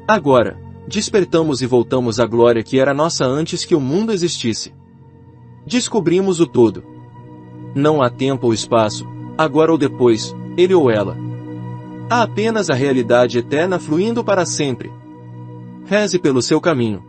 Agora, despertamos e voltamos à glória que era nossa antes que o mundo existisse. Descobrimos o todo. Não há tempo ou espaço, agora ou depois, ele ou ela. Há apenas a realidade eterna fluindo para sempre. Reze pelo seu caminho.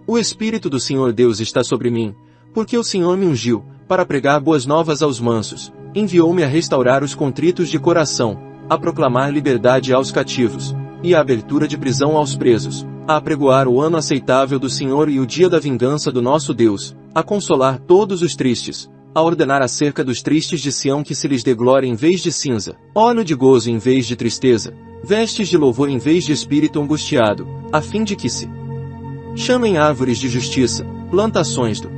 O Espírito do Senhor Deus está sobre mim, porque o Senhor me ungiu, para pregar boas novas aos mansos, enviou-me a restaurar os contritos de coração, a proclamar liberdade aos cativos, e a abertura de prisão aos presos, a apregoar o ano aceitável do Senhor e o dia da vingança do nosso Deus, a consolar todos os tristes, a ordenar acerca dos tristes de Sião que se lhes dê glória em vez de cinza, óleo de gozo em vez de tristeza, vestes de louvor em vez de espírito angustiado, a fim de que se chamem árvores de justiça, plantações do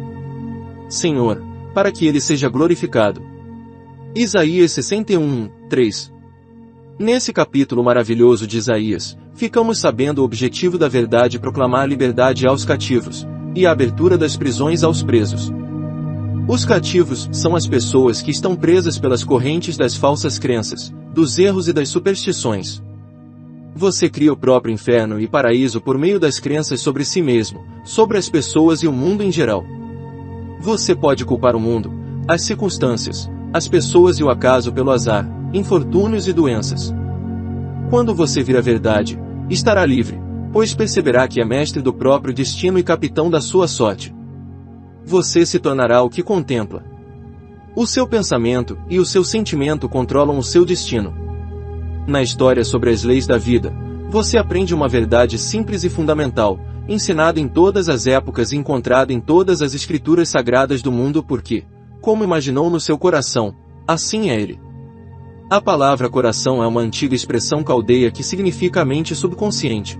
Senhor, para que ele seja glorificado. Isaías 61, 3. Nesse capítulo maravilhoso de Isaías, ficamos sabendo o objetivo da verdade: proclamar liberdade aos cativos, e a abertura das prisões aos presos. Os cativos são as pessoas que estão presas pelas correntes das falsas crenças, dos erros e das superstições. Você cria o próprio inferno e paraíso por meio das crenças sobre si mesmo, sobre as pessoas e o mundo em geral. Você pode culpar o mundo, as circunstâncias, as pessoas e o acaso pelo azar, infortúnios e doenças. Quando você vir a verdade, estará livre, pois perceberá que é mestre do próprio destino e capitão da sua sorte. Você se tornará o que contempla. O seu pensamento e o seu sentimento controlam o seu destino. Na história sobre as leis da vida, você aprende uma verdade simples e fundamental, ensinada em todas as épocas e encontrada em todas as escrituras sagradas do mundo, porque, como imaginou no seu coração, assim é ele. A palavra coração é uma antiga expressão caldeia que significa a mente subconsciente.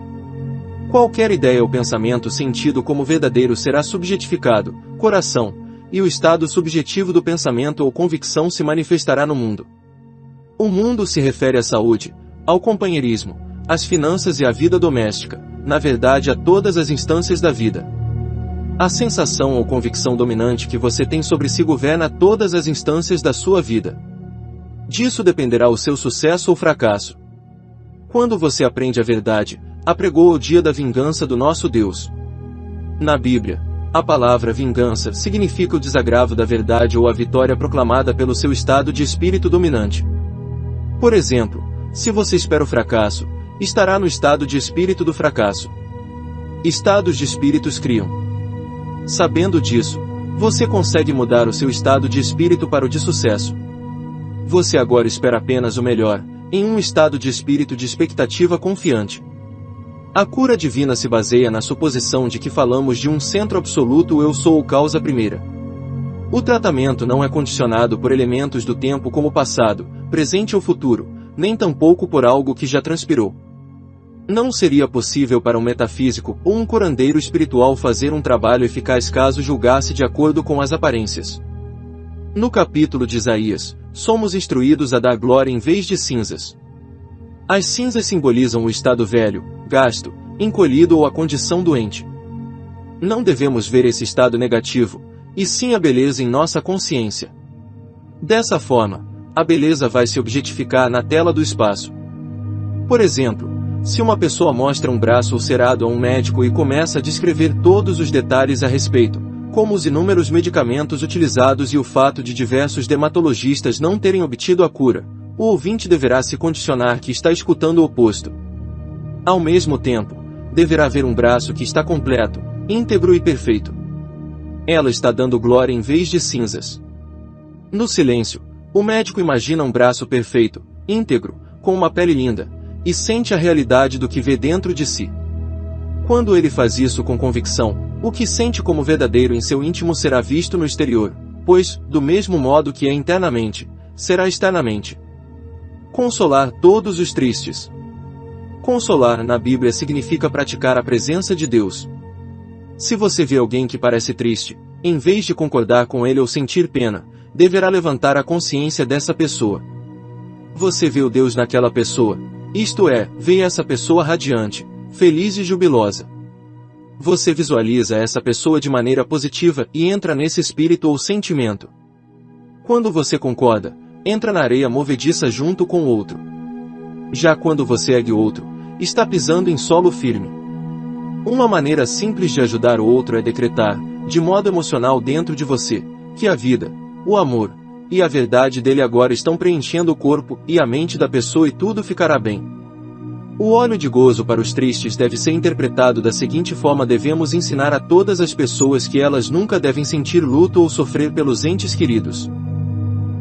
Qualquer ideia ou pensamento sentido como verdadeiro será subjetificado, coração, e o estado subjetivo do pensamento ou convicção se manifestará no mundo. O mundo se refere à saúde, ao companheirismo, às finanças e à vida doméstica, na verdade a todas as instâncias da vida. A sensação ou convicção dominante que você tem sobre si governa todas as instâncias da sua vida. Disso dependerá o seu sucesso ou fracasso. Quando você aprende a verdade, apregou o dia da vingança do nosso Deus. Na Bíblia, a palavra vingança significa o desagravo da verdade ou a vitória proclamada pelo seu estado de espírito dominante. Por exemplo, se você espera o fracasso, estará no estado de espírito do fracasso. Estados de espíritos criam. Sabendo disso, você consegue mudar o seu estado de espírito para o de sucesso. Você agora espera apenas o melhor, em um estado de espírito de expectativa confiante. A cura divina se baseia na suposição de que falamos de um centro absoluto: eu sou ou causa primeira. O tratamento não é condicionado por elementos do tempo como o passado, presente ou futuro, nem tampouco por algo que já transpirou. Não seria possível para um metafísico ou um curandeiro espiritual fazer um trabalho eficaz caso julgasse de acordo com as aparências. No capítulo de Isaías, somos instruídos a dar glória em vez de cinzas. As cinzas simbolizam o estado velho, gasto, encolhido ou a condição doente. Não devemos ver esse estado negativo, e sim a beleza em nossa consciência. Dessa forma, a beleza vai se objetificar na tela do espaço. Por exemplo, se uma pessoa mostra um braço ulcerado a um médico e começa a descrever todos os detalhes a respeito, como os inúmeros medicamentos utilizados e o fato de diversos dermatologistas não terem obtido a cura, o ouvinte deverá se condicionar que está escutando o oposto. Ao mesmo tempo, deverá ver um braço que está completo, íntegro e perfeito. Ela está dando glória em vez de cinzas. No silêncio, o médico imagina um braço perfeito, íntegro, com uma pele linda, e sente a realidade do que vê dentro de si. Quando ele faz isso com convicção, o que sente como verdadeiro em seu íntimo será visto no exterior, pois, do mesmo modo que é internamente, será externamente. Consolar todos os tristes. Consolar na Bíblia significa praticar a presença de Deus. Se você vê alguém que parece triste, em vez de concordar com ele ou sentir pena, deverá levantar a consciência dessa pessoa. Você vê o Deus naquela pessoa, isto é, vê essa pessoa radiante, feliz e jubilosa. Você visualiza essa pessoa de maneira positiva e entra nesse espírito ou sentimento. Quando você concorda, entra na areia movediça junto com o outro. Já quando você ergue o outro, está pisando em solo firme. Uma maneira simples de ajudar o outro é decretar, de modo emocional dentro de você, que a vida, o amor e a verdade dele agora estão preenchendo o corpo e a mente da pessoa e tudo ficará bem. O óleo de gozo para os tristes deve ser interpretado da seguinte forma: devemos ensinar a todas as pessoas que elas nunca devem sentir luto ou sofrer pelos entes queridos.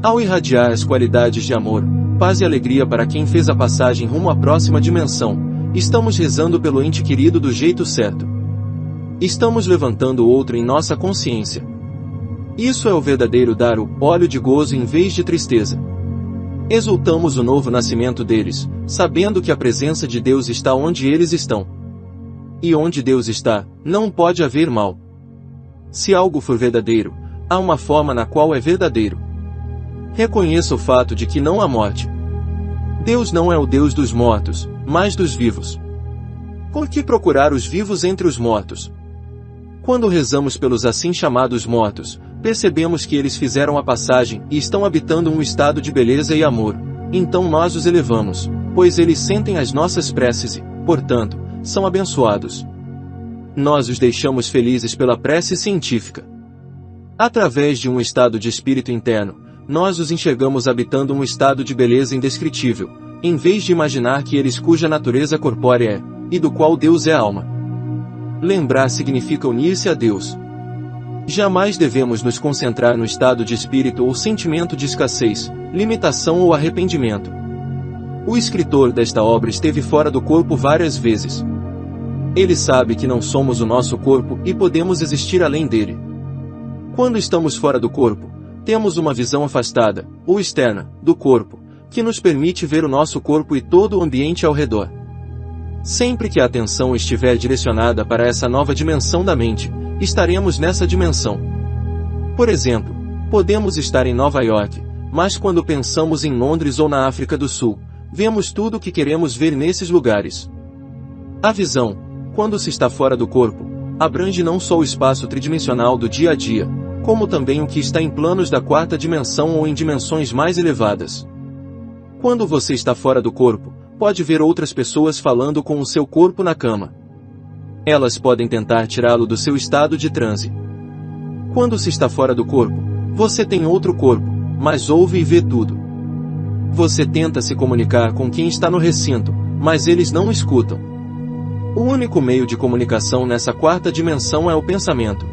Ao irradiar as qualidades de amor, paz e alegria para quem fez a passagem rumo à próxima dimensão, estamos rezando pelo ente querido do jeito certo. Estamos levantando o outro em nossa consciência. Isso é o verdadeiro dar o óleo de gozo em vez de tristeza. Exultamos o novo nascimento deles, sabendo que a presença de Deus está onde eles estão. E onde Deus está, não pode haver mal. Se algo for verdadeiro, há uma forma na qual é verdadeiro. Reconheça o fato de que não há morte. Deus não é o Deus dos mortos, mas dos vivos. Por que procurar os vivos entre os mortos? Quando rezamos pelos assim chamados mortos, percebemos que eles fizeram a passagem e estão habitando um estado de beleza e amor. Então nós os elevamos, pois eles sentem as nossas preces e, portanto, são abençoados. Nós os deixamos felizes pela prece científica. Através de um estado de espírito interno, nós os enxergamos habitando um estado de beleza indescritível, em vez de imaginar que eles cuja natureza corpórea é, e do qual Deus é alma. Lembrar significa unir-se a Deus. Jamais devemos nos concentrar no estado de espírito ou sentimento de escassez, limitação ou arrependimento. O escritor desta obra esteve fora do corpo várias vezes. Ele sabe que não somos o nosso corpo e podemos existir além dele. Quando estamos fora do corpo, temos uma visão afastada, ou externa, do corpo, que nos permite ver o nosso corpo e todo o ambiente ao redor. Sempre que a atenção estiver direcionada para essa nova dimensão da mente, estaremos nessa dimensão. Por exemplo, podemos estar em Nova York, mas quando pensamos em Londres ou na África do Sul, vemos tudo o que queremos ver nesses lugares. A visão, quando se está fora do corpo, abrange não só o espaço tridimensional do dia a dia, como também o que está em planos da quarta dimensão ou em dimensões mais elevadas. Quando você está fora do corpo, pode ver outras pessoas falando com o seu corpo na cama. Elas podem tentar tirá-lo do seu estado de transe. Quando se está fora do corpo, você tem outro corpo, mas ouve e vê tudo. Você tenta se comunicar com quem está no recinto, mas eles não escutam. O único meio de comunicação nessa quarta dimensão é o pensamento.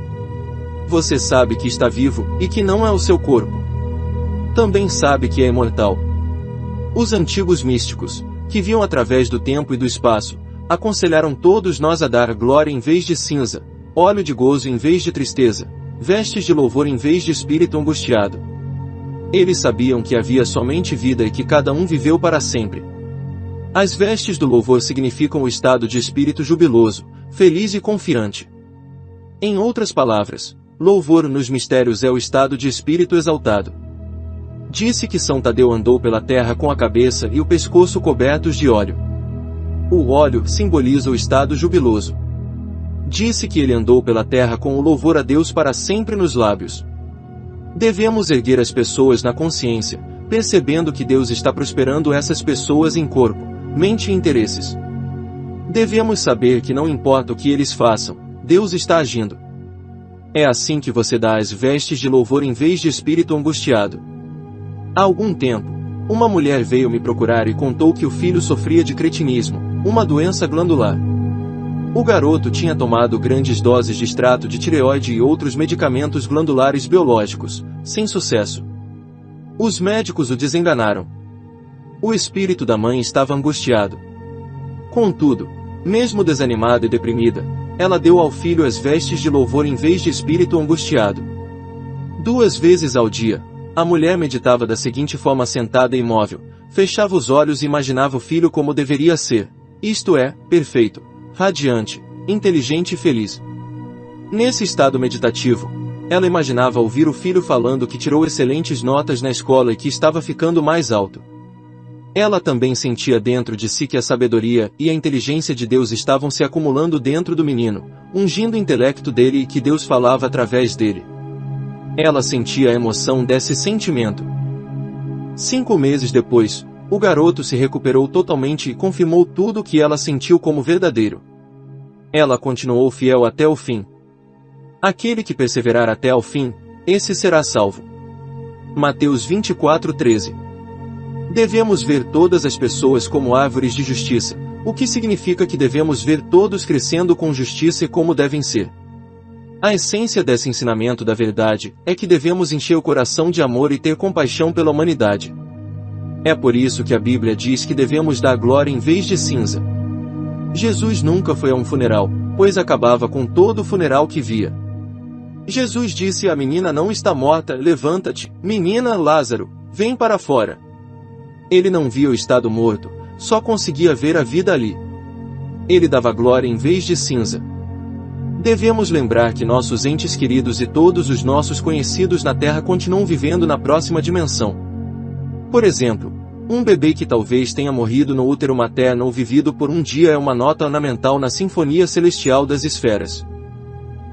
Você sabe que está vivo e que não é o seu corpo. Também sabe que é imortal. Os antigos místicos, que viam através do tempo e do espaço, aconselharam todos nós a dar glória em vez de cinza, óleo de gozo em vez de tristeza, vestes de louvor em vez de espírito angustiado. Eles sabiam que havia somente vida e que cada um viveu para sempre. As vestes do louvor significam o estado de espírito jubiloso, feliz e confiante. Em outras palavras, louvor nos mistérios é o estado de espírito exaltado. Disse que São Tadeu andou pela terra com a cabeça e o pescoço cobertos de óleo. O óleo simboliza o estado jubiloso. Disse que ele andou pela terra com o louvor a Deus para sempre nos lábios. Devemos erguer as pessoas na consciência, percebendo que Deus está prosperando essas pessoas em corpo, mente e interesses. Devemos saber que não importa o que eles façam, Deus está agindo. É assim que você dá as vestes de louvor em vez de espírito angustiado. Há algum tempo, uma mulher veio me procurar e contou que o filho sofria de cretinismo, uma doença glandular. O garoto tinha tomado grandes doses de extrato de tireoide e outros medicamentos glandulares biológicos, sem sucesso. Os médicos o desenganaram. O espírito da mãe estava angustiado. Contudo, mesmo desanimada e deprimida, ela deu ao filho as vestes de louvor em vez de espírito angustiado. 2 vezes ao dia, a mulher meditava da seguinte forma sentada e imóvel, fechava os olhos e imaginava o filho como deveria ser, isto é, perfeito, radiante, inteligente e feliz. Nesse estado meditativo, ela imaginava ouvir o filho falando que tirou excelentes notas na escola e que estava ficando mais alto. Ela também sentia dentro de si que a sabedoria e a inteligência de Deus estavam se acumulando dentro do menino, ungindo o intelecto dele e que Deus falava através dele. Ela sentia a emoção desse sentimento. 5 meses depois, O garoto se recuperou totalmente e confirmou tudo o que ela sentiu como verdadeiro. Ela continuou fiel até o fim. Aquele que perseverar até ao fim, esse será salvo. Mateus 24:13. Devemos ver todas as pessoas como árvores de justiça, o que significa que devemos ver todos crescendo com justiça e como devem ser. A essência desse ensinamento da verdade é que devemos encher o coração de amor e ter compaixão pela humanidade. É por isso que a Bíblia diz que devemos dar glória em vez de cinza. Jesus nunca foi a um funeral, pois acabava com todo o funeral que via. Jesus disse: a menina não está morta, levanta-te, menina Lázaro, vem para fora. Ele não via o estado morto, só conseguia ver a vida ali. Ele dava glória em vez de cinza. Devemos lembrar que nossos entes queridos e todos os nossos conhecidos na Terra continuam vivendo na próxima dimensão. Por exemplo, um bebê que talvez tenha morrido no útero materno ou vivido por um dia é uma nota ornamental na sinfonia celestial das esferas.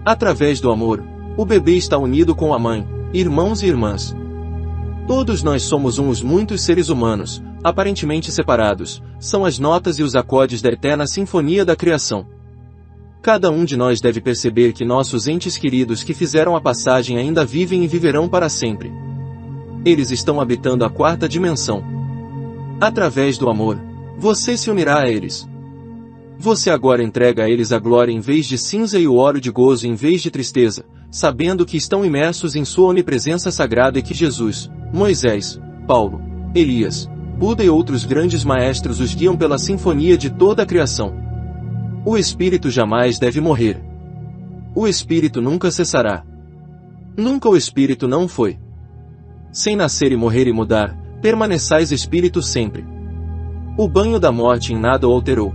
Através do amor, o bebê está unido com a mãe, irmãos e irmãs. Todos nós somos muitos seres humanos, aparentemente separados, são as notas e os acordes da eterna sinfonia da criação. Cada um de nós deve perceber que nossos entes queridos que fizeram a passagem ainda vivem e viverão para sempre. Eles estão habitando a quarta dimensão. Através do amor, você se unirá a eles. Você agora entrega a eles a glória em vez de cinza e o óleo de gozo em vez de tristeza, sabendo que estão imersos em sua onipresença sagrada e que Jesus, Moisés, Paulo, Elias, Buda e outros grandes maestros os guiam pela sinfonia de toda a criação. O Espírito jamais deve morrer. O Espírito nunca cessará. Nunca o Espírito não foi. Sem nascer e morrer e mudar, permaneçais Espírito sempre. O banho da morte em nada o alterou.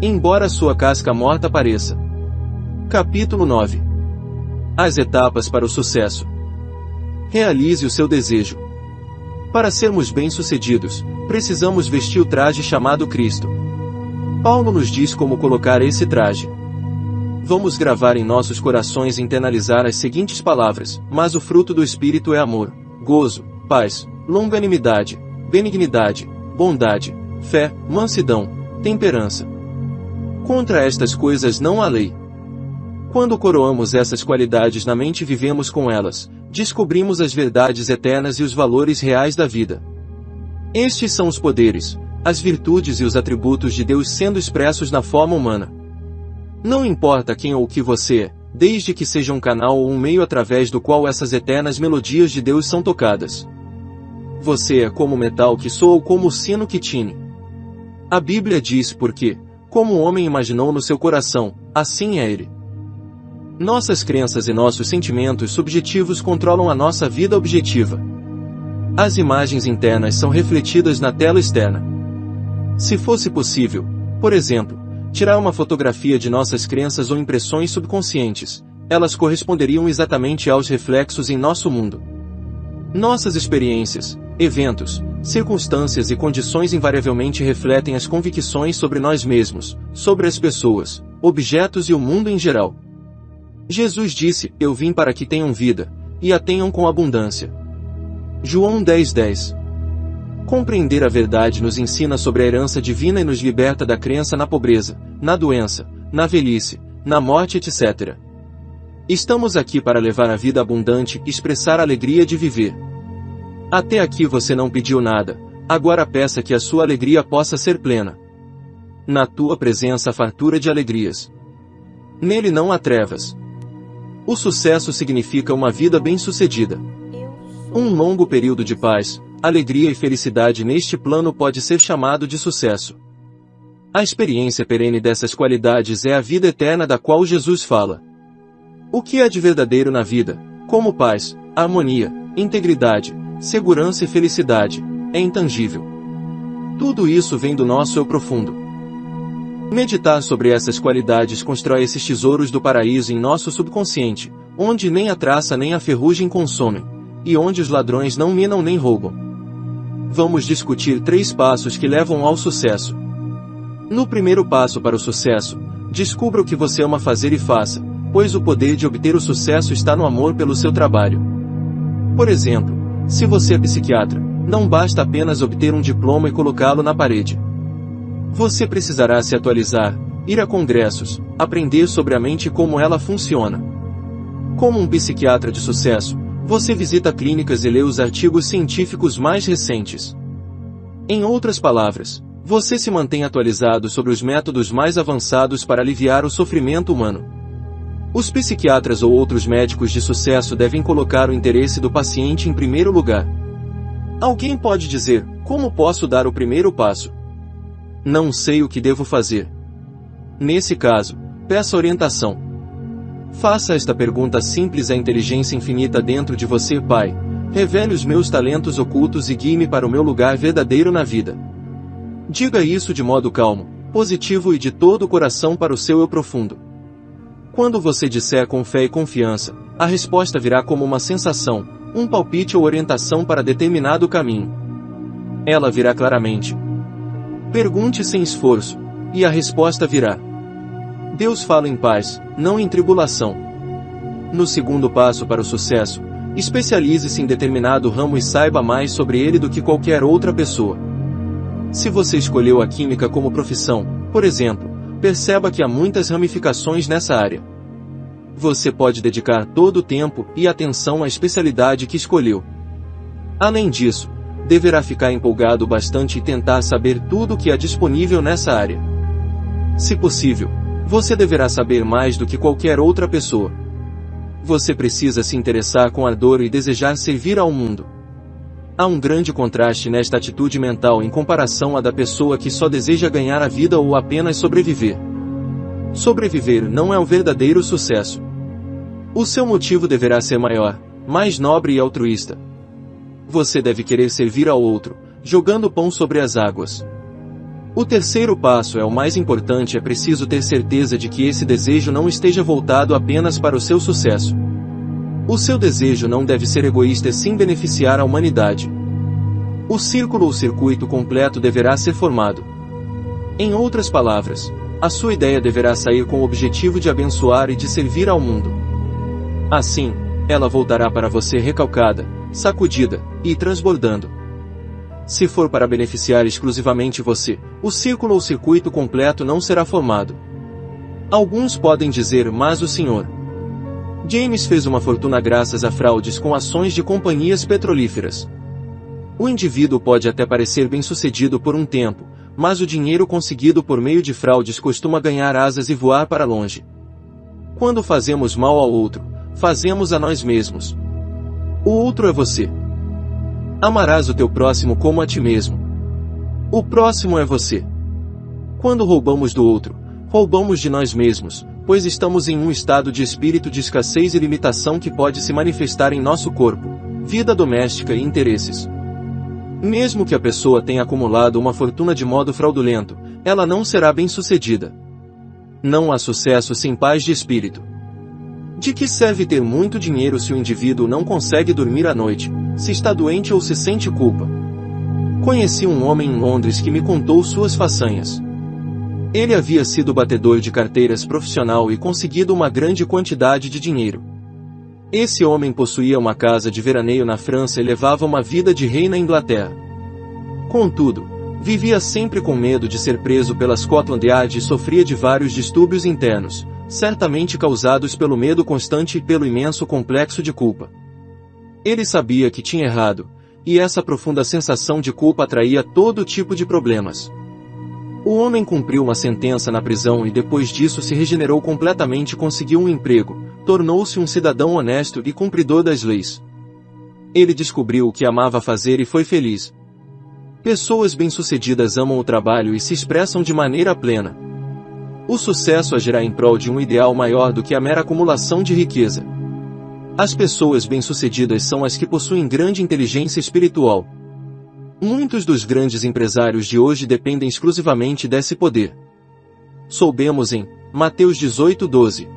Embora sua casca morta pareça. Capítulo 9. As etapas para o sucesso. Realize o seu desejo. Para sermos bem-sucedidos, precisamos vestir o traje chamado Cristo. Paulo nos diz como colocar esse traje. Vamos gravar em nossos corações e internalizar as seguintes palavras: mas o fruto do Espírito é amor, gozo, paz, longanimidade, benignidade, bondade, fé, mansidão, temperança. Contra estas coisas não há lei. Quando coroamos essas qualidades na mente e vivemos com elas, descobrimos as verdades eternas e os valores reais da vida. Estes são os poderes, as virtudes e os atributos de Deus sendo expressos na forma humana. Não importa quem ou o que você é, desde que seja um canal ou um meio através do qual essas eternas melodias de Deus são tocadas. Você é como o metal que soa ou como o sino que tine. A Bíblia diz porque, como o homem imaginou no seu coração, assim é ele. Nossas crenças e nossos sentimentos subjetivos controlam a nossa vida objetiva. As imagens internas são refletidas na tela externa. Se fosse possível, por exemplo, tirar uma fotografia de nossas crenças ou impressões subconscientes, elas corresponderiam exatamente aos reflexos em nosso mundo. Nossas experiências, eventos, circunstâncias e condições invariavelmente refletem as convicções sobre nós mesmos, sobre as pessoas, objetos e o mundo em geral. Jesus disse: eu vim para que tenham vida, e a tenham com abundância. João 10:10. Compreender a verdade nos ensina sobre a herança divina e nos liberta da crença na pobreza, na doença, na velhice, na morte, etc. Estamos aqui para levar a vida abundante e expressar a alegria de viver. Até aqui você não pediu nada, agora peça que a sua alegria possa ser plena. Na tua presença há fartura de alegrias. Nele não há trevas. O sucesso significa uma vida bem-sucedida. Um longo período de paz, alegria e felicidade neste plano pode ser chamado de sucesso. A experiência perene dessas qualidades é a vida eterna da qual Jesus fala. O que há de verdadeiro na vida, como paz, harmonia, integridade, segurança e felicidade, é intangível. Tudo isso vem do nosso eu profundo. Meditar sobre essas qualidades constrói esses tesouros do paraíso em nosso subconsciente, onde nem a traça nem a ferrugem consomem, e onde os ladrões não minam nem roubam. Vamos discutir 3 passos que levam ao sucesso. No primeiro passo para o sucesso, descubra o que você ama fazer e faça, pois o poder de obter o sucesso está no amor pelo seu trabalho. Por exemplo, se você é psiquiatra, Não basta apenas obter um diploma e colocá-lo na parede. Você precisará se atualizar, ir a congressos, aprender sobre a mente e como ela funciona. Como um psiquiatra de sucesso, você visita clínicas e lê os artigos científicos mais recentes. Em outras palavras, você se mantém atualizado sobre os métodos mais avançados para aliviar o sofrimento humano. Os psiquiatras ou outros médicos de sucesso devem colocar o interesse do paciente em primeiro lugar. Alguém pode dizer, como posso dar o primeiro passo? Não sei o que devo fazer. Nesse caso, peça orientação. Faça esta pergunta simples à inteligência infinita dentro de você, Pai. Revele os meus talentos ocultos e guie-me para o meu lugar verdadeiro na vida. Diga isso de modo calmo, positivo e de todo o coração para o seu eu profundo. Quando você disser com fé e confiança, a resposta virá como uma sensação, um palpite ou orientação para determinado caminho. Ela virá claramente. Pergunte sem esforço, e a resposta virá. Deus fala em paz, não em tribulação. No segundo passo para o sucesso, especialize-se em determinado ramo e saiba mais sobre ele do que qualquer outra pessoa. Se você escolheu a química como profissão, por exemplo, perceba que há muitas ramificações nessa área. Você pode dedicar todo o tempo e atenção à especialidade que escolheu. Além disso, deverá ficar empolgado bastante e tentar saber tudo o que há disponível nessa área. Se possível, você deverá saber mais do que qualquer outra pessoa. Você precisa se interessar com ardor e desejar servir ao mundo. Há um grande contraste nesta atitude mental em comparação à da pessoa que só deseja ganhar a vida ou apenas sobreviver. Sobreviver não é o verdadeiro sucesso. O seu motivo deverá ser maior, mais nobre e altruísta. Você deve querer servir ao outro, jogando pão sobre as águas. O terceiro passo é o mais importante. É preciso ter certeza de que esse desejo não esteja voltado apenas para o seu sucesso. O seu desejo não deve ser egoísta e sim beneficiar a humanidade. O círculo ou circuito completo deverá ser formado. Em outras palavras, a sua ideia deverá sair com o objetivo de abençoar e de servir ao mundo. Assim, ela voltará para você recalcada, sacudida e transbordando. Se for para beneficiar exclusivamente você, o círculo ou circuito completo não será formado. Alguns podem dizer, mas o Sr. James fez uma fortuna graças a fraudes com ações de companhias petrolíferas. O indivíduo pode até parecer bem-sucedido por um tempo, mas o dinheiro conseguido por meio de fraudes costuma ganhar asas e voar para longe. Quando fazemos mal ao outro, fazemos a nós mesmos. O outro é você. Amarás o teu próximo como a ti mesmo. O próximo é você. Quando roubamos do outro, roubamos de nós mesmos, pois estamos em um estado de espírito de escassez e limitação que pode se manifestar em nosso corpo, vida doméstica e interesses. Mesmo que a pessoa tenha acumulado uma fortuna de modo fraudulento, ela não será bem-sucedida. Não há sucesso sem paz de espírito. De que serve ter muito dinheiro se o indivíduo não consegue dormir à noite, se está doente ou se sente culpa? Conheci um homem em Londres que me contou suas façanhas. Ele havia sido batedor de carteiras profissional e conseguido uma grande quantidade de dinheiro. Esse homem possuía uma casa de veraneio na França e levava uma vida de rei na Inglaterra. Contudo, vivia sempre com medo de ser preso pela Scotland Yard e sofria de vários distúrbios internos, certamente causados pelo medo constante e pelo imenso complexo de culpa. Ele sabia que tinha errado, e essa profunda sensação de culpa atraía todo tipo de problemas. O homem cumpriu uma sentença na prisão e depois disso se regenerou completamente e conseguiu um emprego, tornou-se um cidadão honesto e cumpridor das leis. Ele descobriu o que amava fazer e foi feliz. Pessoas bem-sucedidas amam o trabalho e se expressam de maneira plena. O sucesso agirá em prol de um ideal maior do que a mera acumulação de riqueza. As pessoas bem-sucedidas são as que possuem grande inteligência espiritual. Muitos dos grandes empresários de hoje dependem exclusivamente desse poder. Soubemos em Mateus 18:12.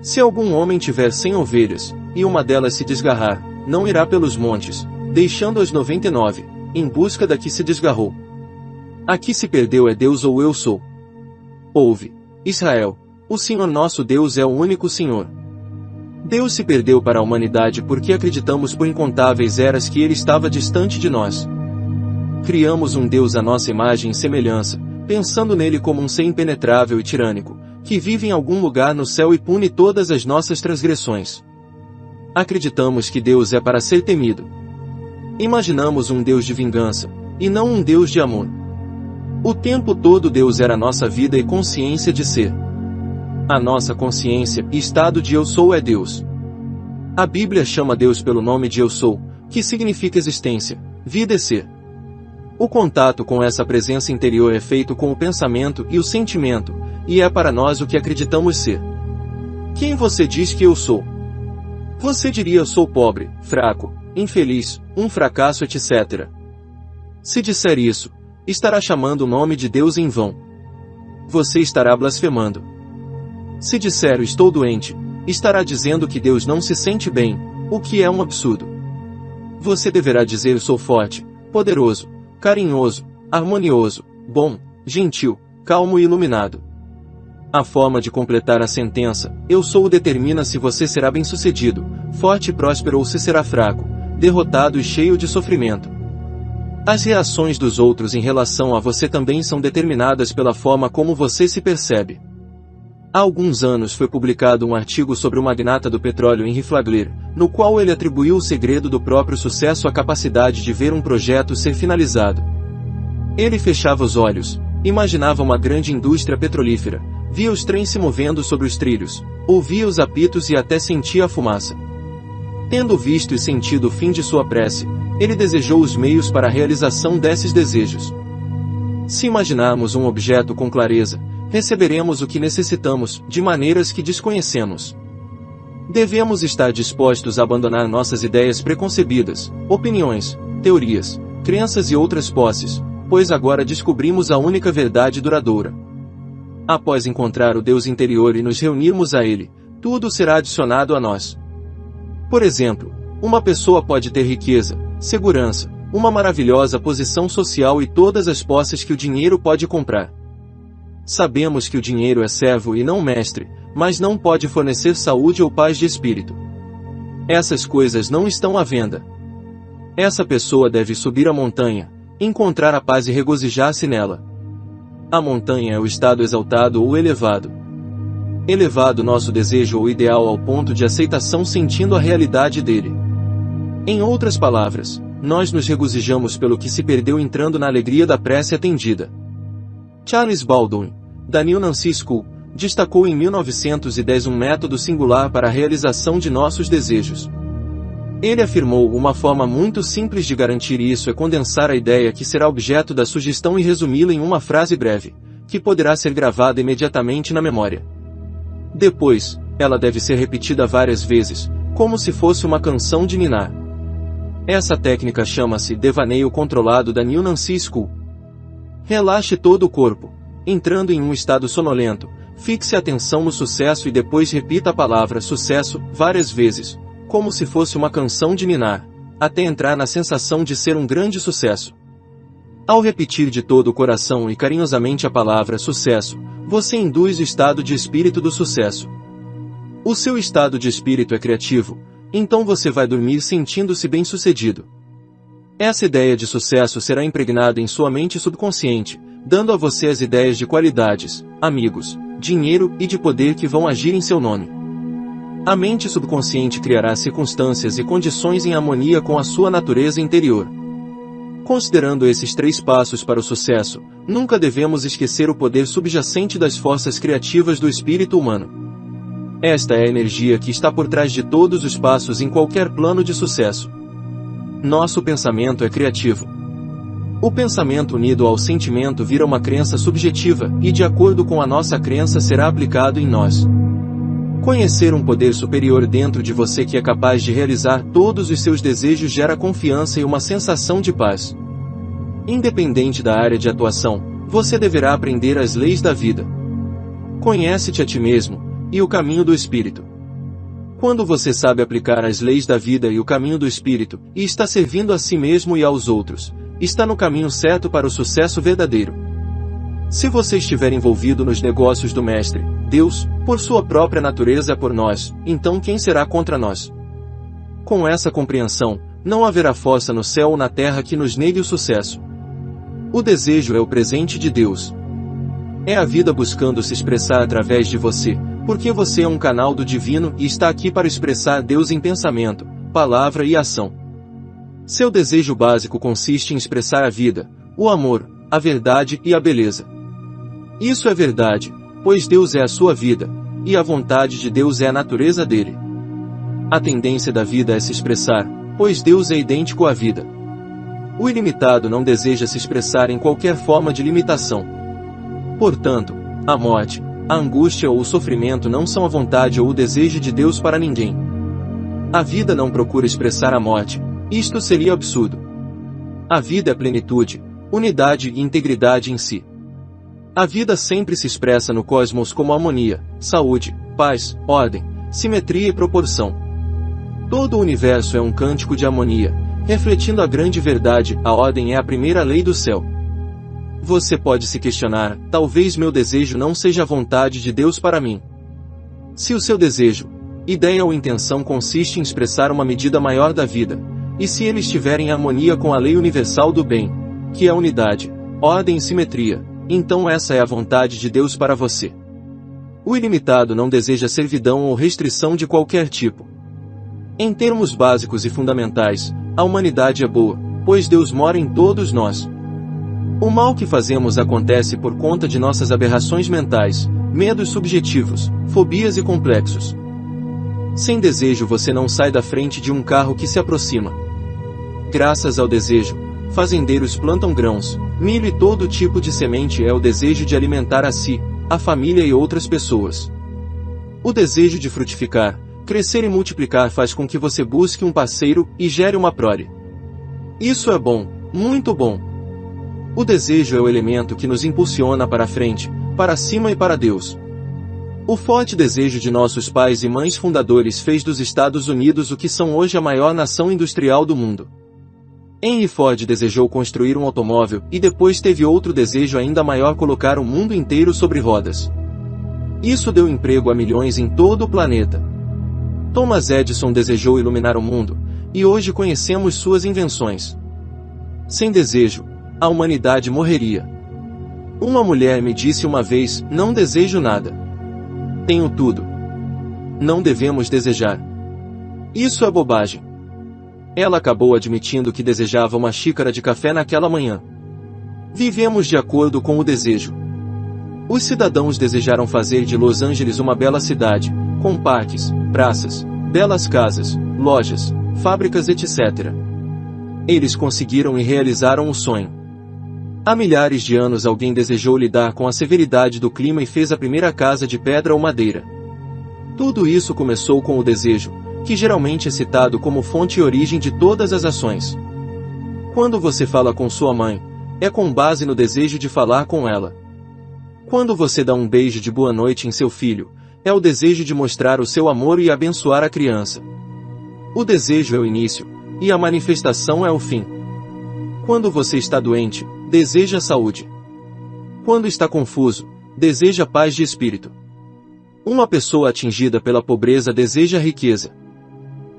Se algum homem tiver 100 ovelhas, e uma delas se desgarrar, não irá pelos montes, deixando as 99, em busca da que se desgarrou. A que se perdeu é Deus ou eu sou. Ouve, Israel, o Senhor nosso Deus é o único Senhor. Deus se perdeu para a humanidade porque acreditamos por incontáveis eras que Ele estava distante de nós. Criamos um Deus à nossa imagem e semelhança, pensando nele como um ser impenetrável e tirânico, que vive em algum lugar no céu e pune todas as nossas transgressões. Acreditamos que Deus é para ser temido. Imaginamos um Deus de vingança, e não um Deus de amor. O tempo todo Deus era nossa vida e consciência de ser. A nossa consciência e estado de eu sou é Deus. A Bíblia chama Deus pelo nome de eu sou, que significa existência, vida e ser. O contato com essa presença interior é feito com o pensamento e o sentimento, e é para nós o que acreditamos ser. Quem você diz que eu sou? Você diria eu sou pobre, fraco, infeliz, um fracasso, etc. Se disser isso, estará chamando o nome de Deus em vão. Você estará blasfemando. Se disser estou doente, estará dizendo que Deus não se sente bem, o que é um absurdo. Você deverá dizer eu sou forte, poderoso, carinhoso, harmonioso, bom, gentil, calmo e iluminado. A forma de completar a sentença, eu sou, determina se você será bem-sucedido, forte e próspero ou se será fraco, derrotado e cheio de sofrimento. As reações dos outros em relação a você também são determinadas pela forma como você se percebe. Há alguns anos foi publicado um artigo sobre o magnata do petróleo Henry Flagler, no qual ele atribuiu o segredo do próprio sucesso à capacidade de ver um projeto ser finalizado. Ele fechava os olhos, imaginava uma grande indústria petrolífera, via os trens se movendo sobre os trilhos, ouvia os apitos e até sentia a fumaça. Tendo visto e sentido o fim de sua prece, ele desejou os meios para a realização desses desejos. Se imaginarmos um objeto com clareza, receberemos o que necessitamos, de maneiras que desconhecemos. Devemos estar dispostos a abandonar nossas ideias preconcebidas, opiniões, teorias, crenças e outras posses, pois agora descobrimos a única verdade duradoura. Após encontrar o Deus interior e nos reunirmos a Ele, tudo será adicionado a nós. Por exemplo, uma pessoa pode ter riqueza, segurança, uma maravilhosa posição social e todas as posses que o dinheiro pode comprar. Sabemos que o dinheiro é servo e não mestre, mas não pode fornecer saúde ou paz de espírito. Essas coisas não estão à venda. Essa pessoa deve subir a montanha, encontrar a paz e regozijar-se nela. A montanha é o estado exaltado ou elevado. Elevado nosso desejo ou ideal ao ponto de aceitação sentindo a realidade dele. Em outras palavras, nós nos regozijamos pelo que se perdeu entrando na alegria da prece atendida. Charles Baldwin, da New Nancy School, destacou em 1910 um método singular para a realização de nossos desejos. Ele afirmou: uma forma muito simples de garantir isso é condensar a ideia que será objeto da sugestão e resumi-la em uma frase breve, que poderá ser gravada imediatamente na memória. Depois, ela deve ser repetida várias vezes, como se fosse uma canção de ninar. Essa técnica chama-se devaneio controlado da New Nancy School. Relaxe todo o corpo, entrando em um estado sonolento, fixe a atenção no sucesso e depois repita a palavra sucesso várias vezes, como se fosse uma canção de ninar, até entrar na sensação de ser um grande sucesso. Ao repetir de todo o coração e carinhosamente a palavra sucesso, você induz o estado de espírito do sucesso. O seu estado de espírito é criativo, então você vai dormir sentindo-se bem-sucedido. Essa ideia de sucesso será impregnada em sua mente subconsciente, dando a você as ideias de qualidades, amigos, dinheiro e de poder que vão agir em seu nome. A mente subconsciente criará circunstâncias e condições em harmonia com a sua natureza interior. Considerando esses 3 passos para o sucesso, nunca devemos esquecer o poder subjacente das forças criativas do espírito humano. Esta é a energia que está por trás de todos os passos em qualquer plano de sucesso. Nosso pensamento é criativo. O pensamento unido ao sentimento vira uma crença subjetiva, e de acordo com a nossa crença será aplicado em nós. Conhecer um poder superior dentro de você que é capaz de realizar todos os seus desejos gera confiança e uma sensação de paz. Independente da área de atuação, você deverá aprender as leis da vida. Conhece-te a ti mesmo, e o caminho do Espírito. Quando você sabe aplicar as leis da vida e o caminho do Espírito, e está servindo a si mesmo e aos outros, está no caminho certo para o sucesso verdadeiro. Se você estiver envolvido nos negócios do Mestre, Deus, por sua própria natureza, é por nós, então quem será contra nós? Com essa compreensão, não haverá força no céu ou na terra que nos negue o sucesso. O desejo é o presente de Deus. É a vida buscando se expressar através de você, porque você é um canal do divino e está aqui para expressar Deus em pensamento, palavra e ação. Seu desejo básico consiste em expressar a vida, o amor, a verdade e a beleza. Isso é verdade, pois Deus é a sua vida, e a vontade de Deus é a natureza dele. A tendência da vida é se expressar, pois Deus é idêntico à vida. O ilimitado não deseja se expressar em qualquer forma de limitação. Portanto, a morte, a angústia ou o sofrimento não são a vontade ou o desejo de Deus para ninguém. A vida não procura expressar a morte, isto seria absurdo. A vida é plenitude, unidade e integridade em si. A vida sempre se expressa no cosmos como harmonia, saúde, paz, ordem, simetria e proporção. Todo o universo é um cântico de harmonia, refletindo a grande verdade, a ordem é a primeira lei do céu. Você pode se questionar, talvez meu desejo não seja a vontade de Deus para mim. Se o seu desejo, ideia ou intenção consiste em expressar uma medida maior da vida, e se ele estiver em harmonia com a lei universal do bem, que é a unidade, ordem e simetria, então essa é a vontade de Deus para você. O ilimitado não deseja servidão ou restrição de qualquer tipo. Em termos básicos e fundamentais, a humanidade é boa, pois Deus mora em todos nós. O mal que fazemos acontece por conta de nossas aberrações mentais, medos subjetivos, fobias e complexos. Sem desejo você não sai da frente de um carro que se aproxima. Graças ao desejo, fazendeiros plantam grãos, milho e todo tipo de semente é o desejo de alimentar a si, a família e outras pessoas. O desejo de frutificar, crescer e multiplicar faz com que você busque um parceiro e gere uma prole. Isso é bom, muito bom. O desejo é o elemento que nos impulsiona para a frente, para cima e para Deus. O forte desejo de nossos pais e mães fundadores fez dos Estados Unidos o que são hoje a maior nação industrial do mundo. Henry Ford desejou construir um automóvel e depois teve outro desejo ainda maior: colocar o mundo inteiro sobre rodas. Isso deu emprego a milhões em todo o planeta. Thomas Edison desejou iluminar o mundo, e hoje conhecemos suas invenções. Sem desejo, a humanidade morreria. Uma mulher me disse uma vez: não desejo nada. Tenho tudo. Não devemos desejar. Isso é bobagem. Ela acabou admitindo que desejava uma xícara de café naquela manhã. Vivemos de acordo com o desejo. Os cidadãos desejaram fazer de Los Angeles uma bela cidade, com parques, praças, belas casas, lojas, fábricas, etc. Eles conseguiram e realizaram o sonho. Há milhares de anos alguém desejou lidar com a severidade do clima e fez a primeira casa de pedra ou madeira. Tudo isso começou com o desejo, que geralmente é citado como fonte e origem de todas as ações. Quando você fala com sua mãe, é com base no desejo de falar com ela. Quando você dá um beijo de boa noite em seu filho, é o desejo de mostrar o seu amor e abençoar a criança. O desejo é o início, e a manifestação é o fim. Quando você está doente, deseja saúde. Quando está confuso, deseja paz de espírito. Uma pessoa atingida pela pobreza deseja riqueza.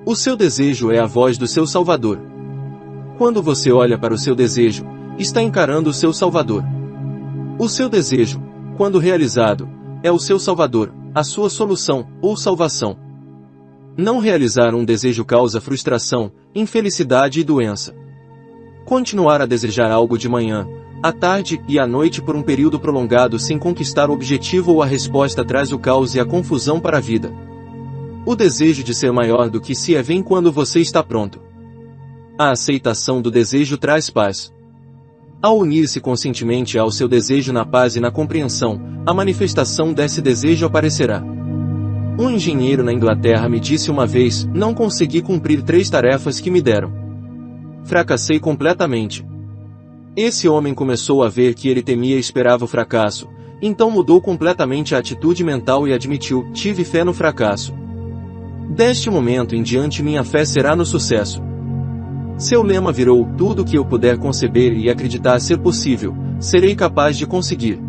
O seu desejo é a voz do seu Salvador. Quando você olha para o seu desejo, está encarando o seu Salvador. O seu desejo, quando realizado, é o seu Salvador, a sua solução, ou salvação. Não realizar um desejo causa frustração, infelicidade e doença. Continuar a desejar algo de manhã, à tarde e à noite por um período prolongado sem conquistar o objetivo ou a resposta traz o caos e a confusão para a vida. O desejo de ser maior do que se é vem quando você está pronto. A aceitação do desejo traz paz. Ao unir-se conscientemente ao seu desejo na paz e na compreensão, a manifestação desse desejo aparecerá. Um engenheiro na Inglaterra me disse uma vez: não consegui cumprir 3 tarefas que me deram. Fracassei completamente. Esse homem começou a ver que ele temia e esperava o fracasso, então mudou completamente a atitude mental e admitiu: tive fé no fracasso. Deste momento em diante minha fé será no sucesso. Seu lema virou: tudo que eu puder conceber e acreditar ser possível, serei capaz de conseguir.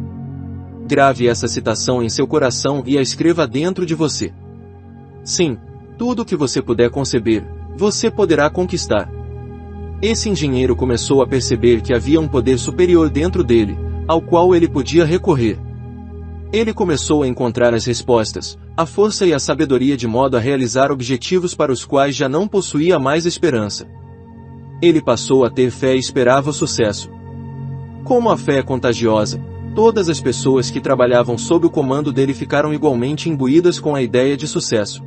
Grave essa citação em seu coração e a escreva dentro de você. Sim, tudo o que você puder conceber, você poderá conquistar. Esse engenheiro começou a perceber que havia um poder superior dentro dele, ao qual ele podia recorrer. Ele começou a encontrar as respostas, a força e a sabedoria de modo a realizar objetivos para os quais já não possuía mais esperança. Ele passou a ter fé e esperava o sucesso. Como a fé é contagiosa, todas as pessoas que trabalhavam sob o comando dele ficaram igualmente imbuídas com a ideia de sucesso.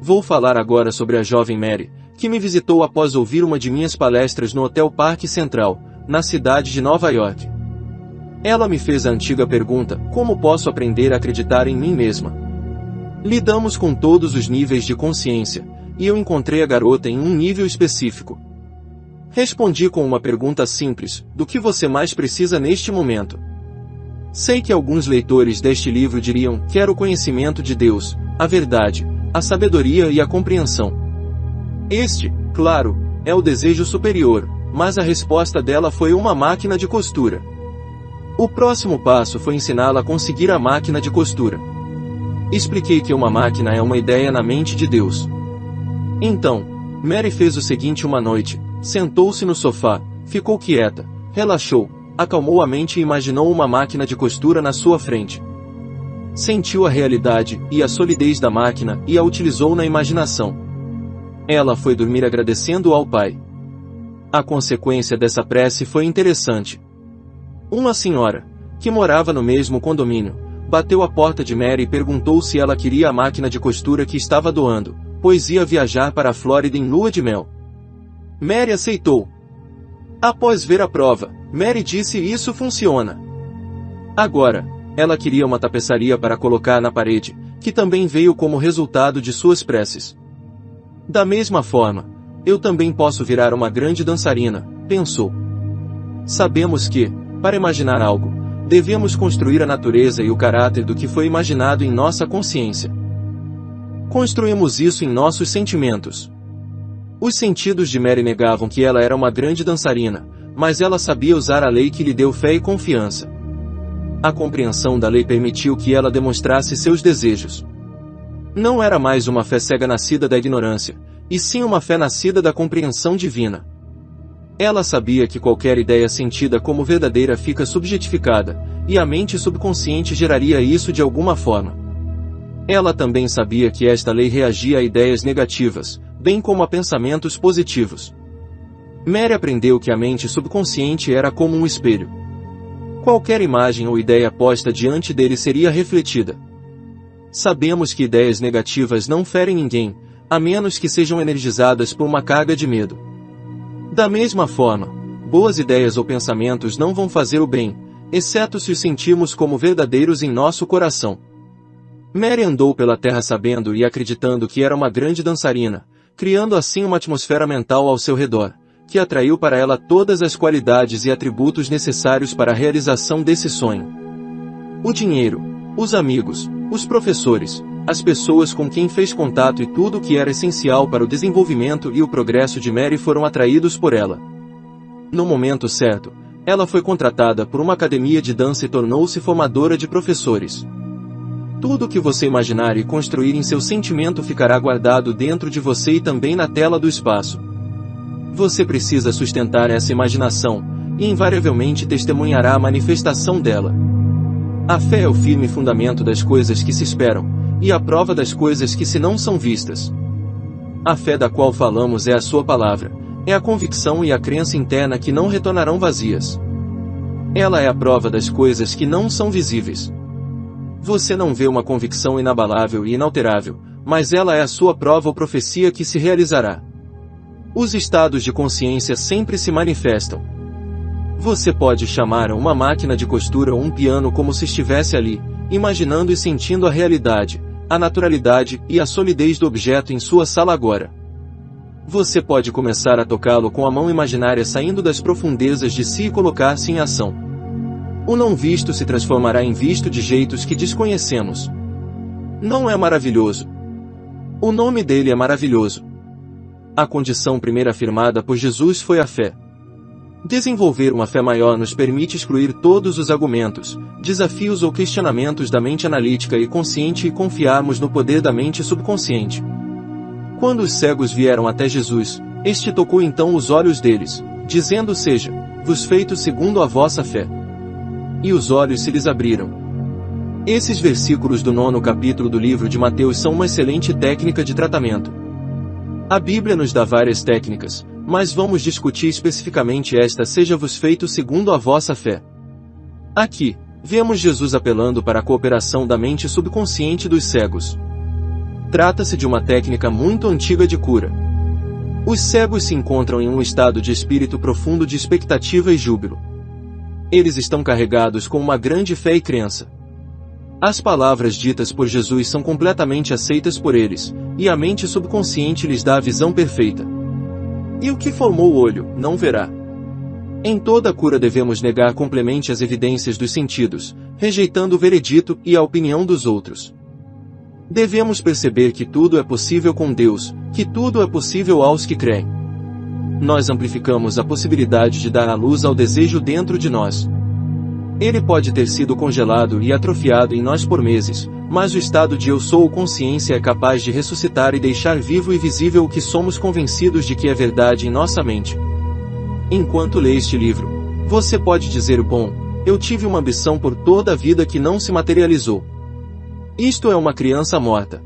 Vou falar agora sobre a jovem Mary, que me visitou após ouvir uma de minhas palestras no Hotel Parque Central, na cidade de Nova York. Ela me fez a antiga pergunta: como posso aprender a acreditar em mim mesma? Lidamos com todos os níveis de consciência, e eu encontrei a garota em um nível específico. Respondi com uma pergunta simples: do que você mais precisa neste momento? Sei que alguns leitores deste livro diriam: quero o conhecimento de Deus, a verdade, a sabedoria e a compreensão. Este, claro, é o desejo superior, mas a resposta dela foi uma máquina de costura. O próximo passo foi ensiná-la a conseguir a máquina de costura. Expliquei que uma máquina é uma ideia na mente de Deus. Então, Mary fez o seguinte uma noite: sentou-se no sofá, ficou quieta, relaxou, acalmou a mente e imaginou uma máquina de costura na sua frente. Sentiu a realidade e a solidez da máquina e a utilizou na imaginação. Ela foi dormir agradecendo ao Pai. A consequência dessa prece foi interessante. Uma senhora, que morava no mesmo condomínio, bateu à porta de Mary e perguntou se ela queria a máquina de costura que estava doando, pois ia viajar para a Flórida em lua de mel. Mary aceitou. Após ver a prova, Mary disse: isso funciona. Agora, ela queria uma tapeçaria para colocar na parede, que também veio como resultado de suas preces. Da mesma forma, eu também posso virar uma grande dançarina, pensou. Sabemos que, para imaginar algo, devemos construir a natureza e o caráter do que foi imaginado em nossa consciência. Construímos isso em nossos sentimentos. Os sentidos de Mary negavam que ela era uma grande dançarina, mas ela sabia usar a lei que lhe deu fé e confiança. A compreensão da lei permitiu que ela demonstrasse seus desejos. Não era mais uma fé cega nascida da ignorância, e sim uma fé nascida da compreensão divina. Ela sabia que qualquer ideia sentida como verdadeira fica subjetificada, e a mente subconsciente geraria isso de alguma forma. Ela também sabia que esta lei reagia a ideias negativas, bem como a pensamentos positivos. Mary aprendeu que a mente subconsciente era como um espelho. Qualquer imagem ou ideia posta diante dele seria refletida. Sabemos que ideias negativas não ferem ninguém, a menos que sejam energizadas por uma carga de medo. Da mesma forma, boas ideias ou pensamentos não vão fazer o bem, exceto se os sentirmos como verdadeiros em nosso coração. Mary andou pela terra sabendo e acreditando que era uma grande dançarina, criando assim uma atmosfera mental ao seu redor, que atraiu para ela todas as qualidades e atributos necessários para a realização desse sonho. O dinheiro, os amigos, os professores, as pessoas com quem fez contato e tudo o que era essencial para o desenvolvimento e o progresso de Mary foram atraídos por ela. No momento certo, ela foi contratada por uma academia de dança e tornou-se formadora de professores. Tudo o que você imaginar e construir em seu sentimento ficará guardado dentro de você e também na tela do espaço. Você precisa sustentar essa imaginação, e invariavelmente testemunhará a manifestação dela. A fé é o firme fundamento das coisas que se esperam, e a prova das coisas que se não são vistas. A fé da qual falamos é a sua palavra, é a convicção e a crença interna que não retornarão vazias. Ela é a prova das coisas que não são visíveis. Você não vê uma convicção inabalável e inalterável, mas ela é a sua prova ou profecia que se realizará. Os estados de consciência sempre se manifestam. Você pode chamar uma máquina de costura ou um piano como se estivesse ali, imaginando e sentindo a realidade, a naturalidade e a solidez do objeto em sua sala agora. Você pode começar a tocá-lo com a mão imaginária saindo das profundezas de si e colocar-se em ação. O não visto se transformará em visto de jeitos que desconhecemos. Não é maravilhoso? O nome dele é maravilhoso. A condição primeira afirmada por Jesus foi a fé. Desenvolver uma fé maior nos permite excluir todos os argumentos, desafios ou questionamentos da mente analítica e consciente e confiarmos no poder da mente subconsciente. Quando os cegos vieram até Jesus, este tocou então os olhos deles, dizendo: seja-vos feito segundo a vossa fé. E os olhos se lhes abriram. Esses versículos do 9º capítulo do livro de Mateus são uma excelente técnica de tratamento. A Bíblia nos dá várias técnicas, mas vamos discutir especificamente esta: seja-vos feito segundo a vossa fé. Aqui, vemos Jesus apelando para a cooperação da mente subconsciente dos cegos. Trata-se de uma técnica muito antiga de cura. Os cegos se encontram em um estado de espírito profundo de expectativa e júbilo. Eles estão carregados com uma grande fé e crença. As palavras ditas por Jesus são completamente aceitas por eles, e a mente subconsciente lhes dá a visão perfeita. E o que formou o olho, não verá. Em toda cura devemos negar completamente as evidências dos sentidos, rejeitando o veredito e a opinião dos outros. Devemos perceber que tudo é possível com Deus, que tudo é possível aos que creem. Nós amplificamos a possibilidade de dar à luz ao desejo dentro de nós. Ele pode ter sido congelado e atrofiado em nós por meses, mas o estado de eu sou ou consciência é capaz de ressuscitar e deixar vivo e visível o que somos convencidos de que é verdade em nossa mente. Enquanto lê este livro, você pode dizer: bom, eu tive uma ambição por toda a vida que não se materializou. Isto é uma criança morta.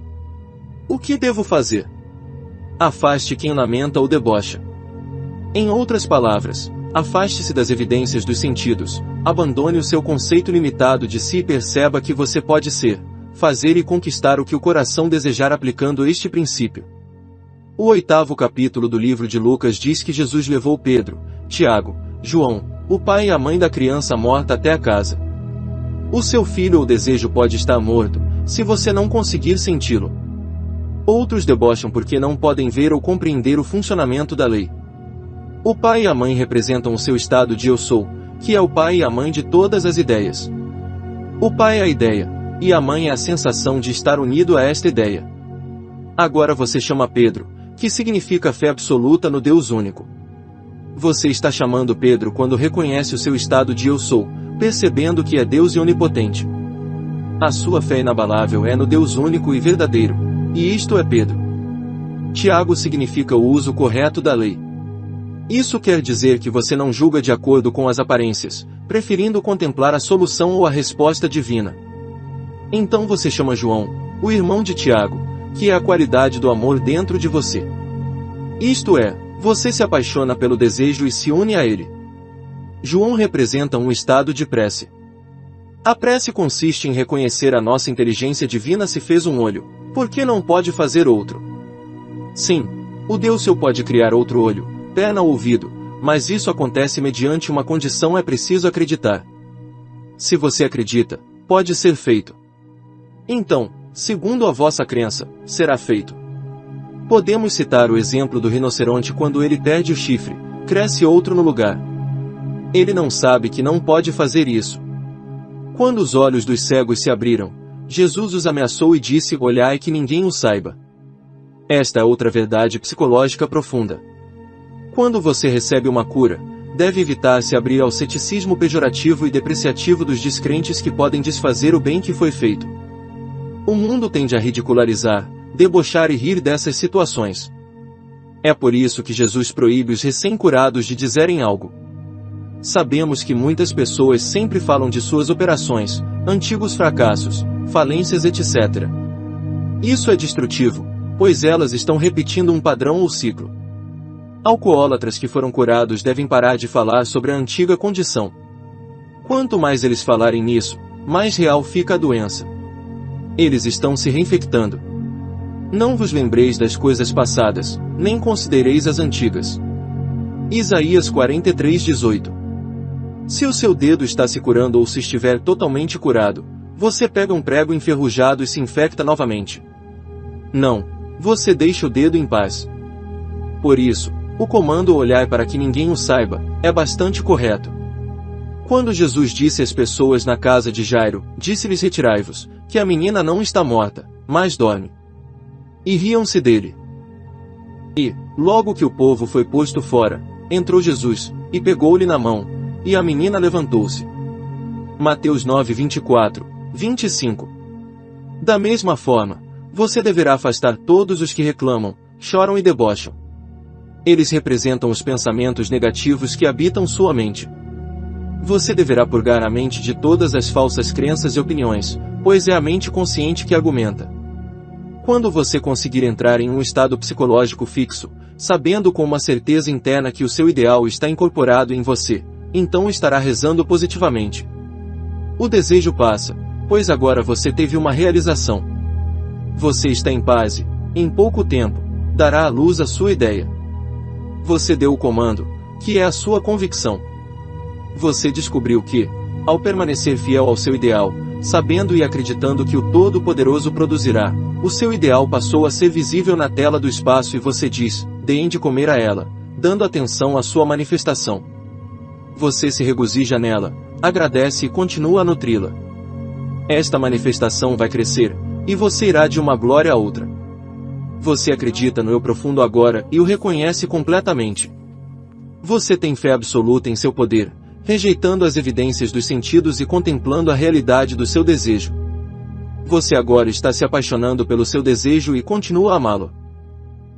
O que devo fazer? Afaste quem lamenta ou debocha. Em outras palavras, afaste-se das evidências dos sentidos, abandone o seu conceito limitado de si e perceba que você pode ser, fazer e conquistar o que o coração desejar aplicando este princípio. O 8º capítulo do livro de Lucas diz que Jesus levou Pedro, Tiago, João, o pai e a mãe da criança morta até a casa. O seu filho ou desejo pode estar morto, se você não conseguir senti-lo. Outros debocham porque não podem ver ou compreender o funcionamento da lei. O pai e a mãe representam o seu estado de eu sou, que é o pai e a mãe de todas as ideias. O pai é a ideia, e a mãe é a sensação de estar unido a esta ideia. Agora você chama Pedro, que significa fé absoluta no Deus único. Você está chamando Pedro quando reconhece o seu estado de eu sou, percebendo que é Deus e onipotente. A sua fé inabalável é no Deus único e verdadeiro, e isto é Pedro. Tiago significa o uso correto da lei. Isso quer dizer que você não julga de acordo com as aparências, preferindo contemplar a solução ou a resposta divina. Então você chama João, o irmão de Tiago, que é a qualidade do amor dentro de você. Isto é, você se apaixona pelo desejo e se une a ele. João representa um estado de prece. A prece consiste em reconhecer a nossa inteligência divina. Se fez um olho, por que não pode fazer outro? Sim, o Deus seu pode criar outro olho, perna ou ouvido, mas isso acontece mediante uma condição: é preciso acreditar. Se você acredita, pode ser feito. Então, segundo a vossa crença, será feito. Podemos citar o exemplo do rinoceronte. Quando ele perde o chifre, cresce outro no lugar. Ele não sabe que não pode fazer isso. Quando os olhos dos cegos se abriram, Jesus os ameaçou e disse: olhai que ninguém o saiba. Esta é outra verdade psicológica profunda. Quando você recebe uma cura, deve evitar se abrir ao ceticismo pejorativo e depreciativo dos descrentes que podem desfazer o bem que foi feito. O mundo tende a ridicularizar, debochar e rir dessas situações. É por isso que Jesus proíbe os recém-curados de dizerem algo. Sabemos que muitas pessoas sempre falam de suas operações, antigos fracassos, falências, etc. Isso é destrutivo, pois elas estão repetindo um padrão ou ciclo. Alcoólatras que foram curados devem parar de falar sobre a antiga condição. Quanto mais eles falarem nisso, mais real fica a doença. Eles estão se reinfectando. Não vos lembreis das coisas passadas, nem considereis as antigas. Isaías 43:18. Se o seu dedo está se curando ou se estiver totalmente curado, você pega um prego enferrujado e se infecta novamente. Não, você deixa o dedo em paz. Por isso, o comando olhar para que ninguém o saiba é bastante correto. Quando Jesus disse às pessoas na casa de Jairo, disse-lhes: retirai-vos, que a menina não está morta, mas dorme. E riam-se dele. E, logo que o povo foi posto fora, entrou Jesus, e pegou-lhe na mão, e a menina levantou-se. Mateus 9, 24, 25. Da mesma forma, você deverá afastar todos os que reclamam, choram e debocham. Eles representam os pensamentos negativos que habitam sua mente. Você deverá purgar a mente de todas as falsas crenças e opiniões, pois é a mente consciente que argumenta. Quando você conseguir entrar em um estado psicológico fixo, sabendo com uma certeza interna que o seu ideal está incorporado em você, então estará rezando positivamente. O desejo passa, pois agora você teve uma realização. Você está em paz e, em pouco tempo, dará à luz a sua ideia. Você deu o comando, que é a sua convicção. Você descobriu que, ao permanecer fiel ao seu ideal, sabendo e acreditando que o Todo-Poderoso produzirá, o seu ideal passou a ser visível na tela do espaço e você diz, deem de comer a ela, dando atenção à sua manifestação. Você se regozija nela, agradece e continua a nutri-la. Esta manifestação vai crescer, e você irá de uma glória a outra. Você acredita no eu profundo agora e o reconhece completamente. Você tem fé absoluta em seu poder, rejeitando as evidências dos sentidos e contemplando a realidade do seu desejo. Você agora está se apaixonando pelo seu desejo e continua a amá-lo.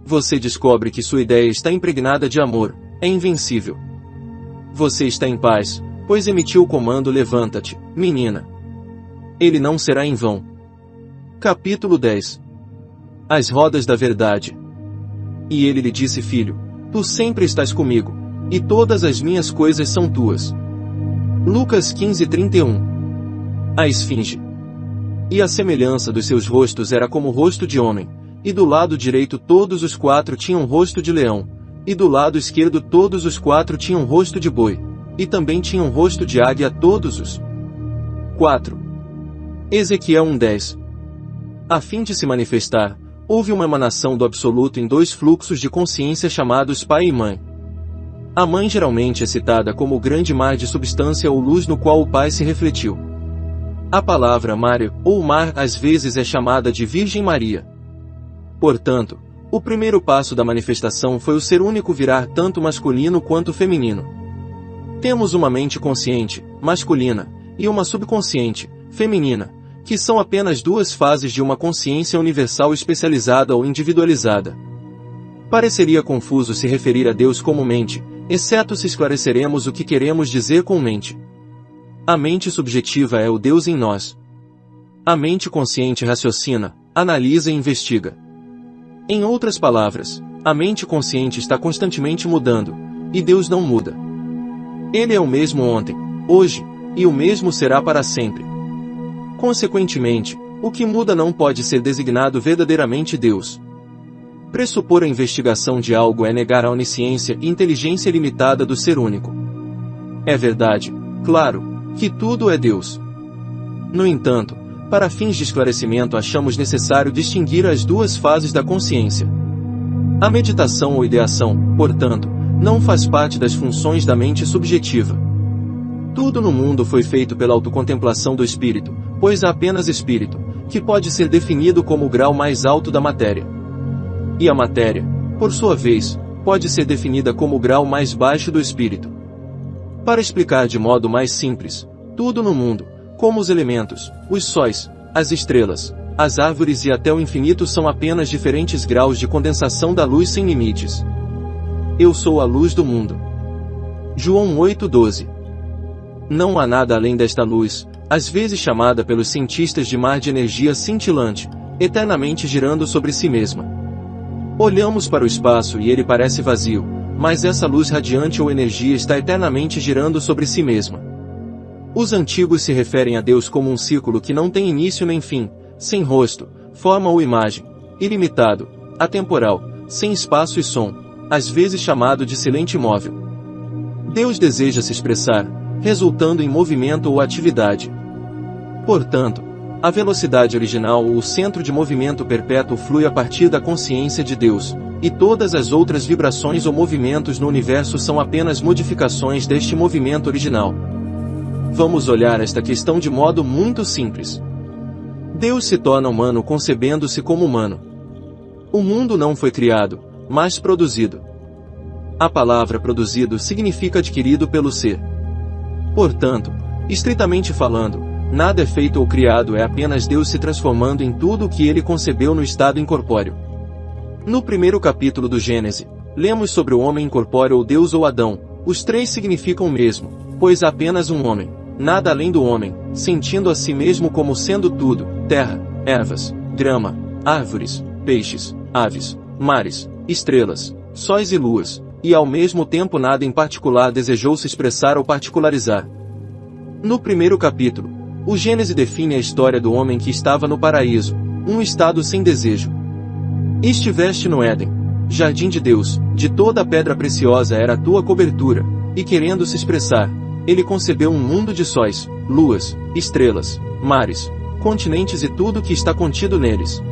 Você descobre que sua ideia está impregnada de amor, é invencível. Você está em paz, pois emitiu o comando levanta-te, menina. Ele não será em vão. Capítulo 10. As rodas da verdade. E ele lhe disse, filho, tu sempre estás comigo, e todas as minhas coisas são tuas. Lucas 15:31. A esfinge. E a semelhança dos seus rostos era como o rosto de homem, e do lado direito todos os quatro tinham rosto de leão, e do lado esquerdo todos os quatro tinham rosto de boi, e também tinham rosto de águia todos os 4. Ezequiel 1:10. A fim de se manifestar, houve uma emanação do absoluto em dois fluxos de consciência chamados pai e mãe. A mãe geralmente é citada como o grande mar de substância ou luz no qual o pai se refletiu. A palavra Mária, ou mar, às vezes é chamada de Virgem Maria. Portanto, o primeiro passo da manifestação foi o ser único virar tanto masculino quanto feminino. Temos uma mente consciente, masculina, e uma subconsciente, feminina, que são apenas duas fases de uma consciência universal especializada ou individualizada. Pareceria confuso se referir a Deus como mente, exceto se esclareceremos o que queremos dizer com mente. A mente subjetiva é o Deus em nós. A mente consciente raciocina, analisa e investiga. Em outras palavras, a mente consciente está constantemente mudando, e Deus não muda. Ele é o mesmo ontem, hoje, e o mesmo será para sempre. Consequentemente, o que muda não pode ser designado verdadeiramente Deus. Pressupor a investigação de algo é negar a onisciência e inteligência limitada do ser único. É verdade, claro, que tudo é Deus. No entanto, para fins de esclarecimento achamos necessário distinguir as duas fases da consciência. A meditação ou ideação, portanto, não faz parte das funções da mente subjetiva. Tudo no mundo foi feito pela autocontemplação do espírito, pois há apenas espírito, que pode ser definido como o grau mais alto da matéria. E a matéria, por sua vez, pode ser definida como o grau mais baixo do espírito. Para explicar de modo mais simples, tudo no mundo, como os elementos, os sóis, as estrelas, as árvores e até o infinito são apenas diferentes graus de condensação da luz sem limites. Eu sou a luz do mundo. João 8:12. Não há nada além desta luz, às vezes chamada pelos cientistas de mar de energia cintilante, eternamente girando sobre si mesma. Olhamos para o espaço e ele parece vazio, mas essa luz radiante ou energia está eternamente girando sobre si mesma. Os antigos se referem a Deus como um círculo que não tem início nem fim, sem rosto, forma ou imagem, ilimitado, atemporal, sem espaço e som, às vezes chamado de silente imóvel. Deus deseja se expressar, resultando em movimento ou atividade. Portanto, a velocidade original ou o centro de movimento perpétuo flui a partir da consciência de Deus, e todas as outras vibrações ou movimentos no universo são apenas modificações deste movimento original. Vamos olhar esta questão de modo muito simples. Deus se torna humano concebendo-se como humano. O mundo não foi criado, mas produzido. A palavra produzido significa adquirido pelo ser. Portanto, estritamente falando, nada é feito ou criado, é apenas Deus se transformando em tudo o que ele concebeu no estado incorpóreo. No primeiro capítulo do Gênesis, lemos sobre o homem incorpóreo ou Deus ou Adão. Os três significam o mesmo, pois há apenas um homem, nada além do homem, sentindo a si mesmo como sendo tudo: terra, ervas, grama, árvores, peixes, aves, mares, estrelas, sóis e luas, e ao mesmo tempo nada em particular desejou se expressar ou particularizar. No primeiro capítulo, o Gênesis define a história do homem que estava no paraíso, um estado sem desejo. Estiveste no Éden, jardim de Deus, de toda a pedra preciosa era a tua cobertura, e querendo se expressar, ele concebeu um mundo de sóis, luas, estrelas, mares, continentes e tudo o que está contido neles.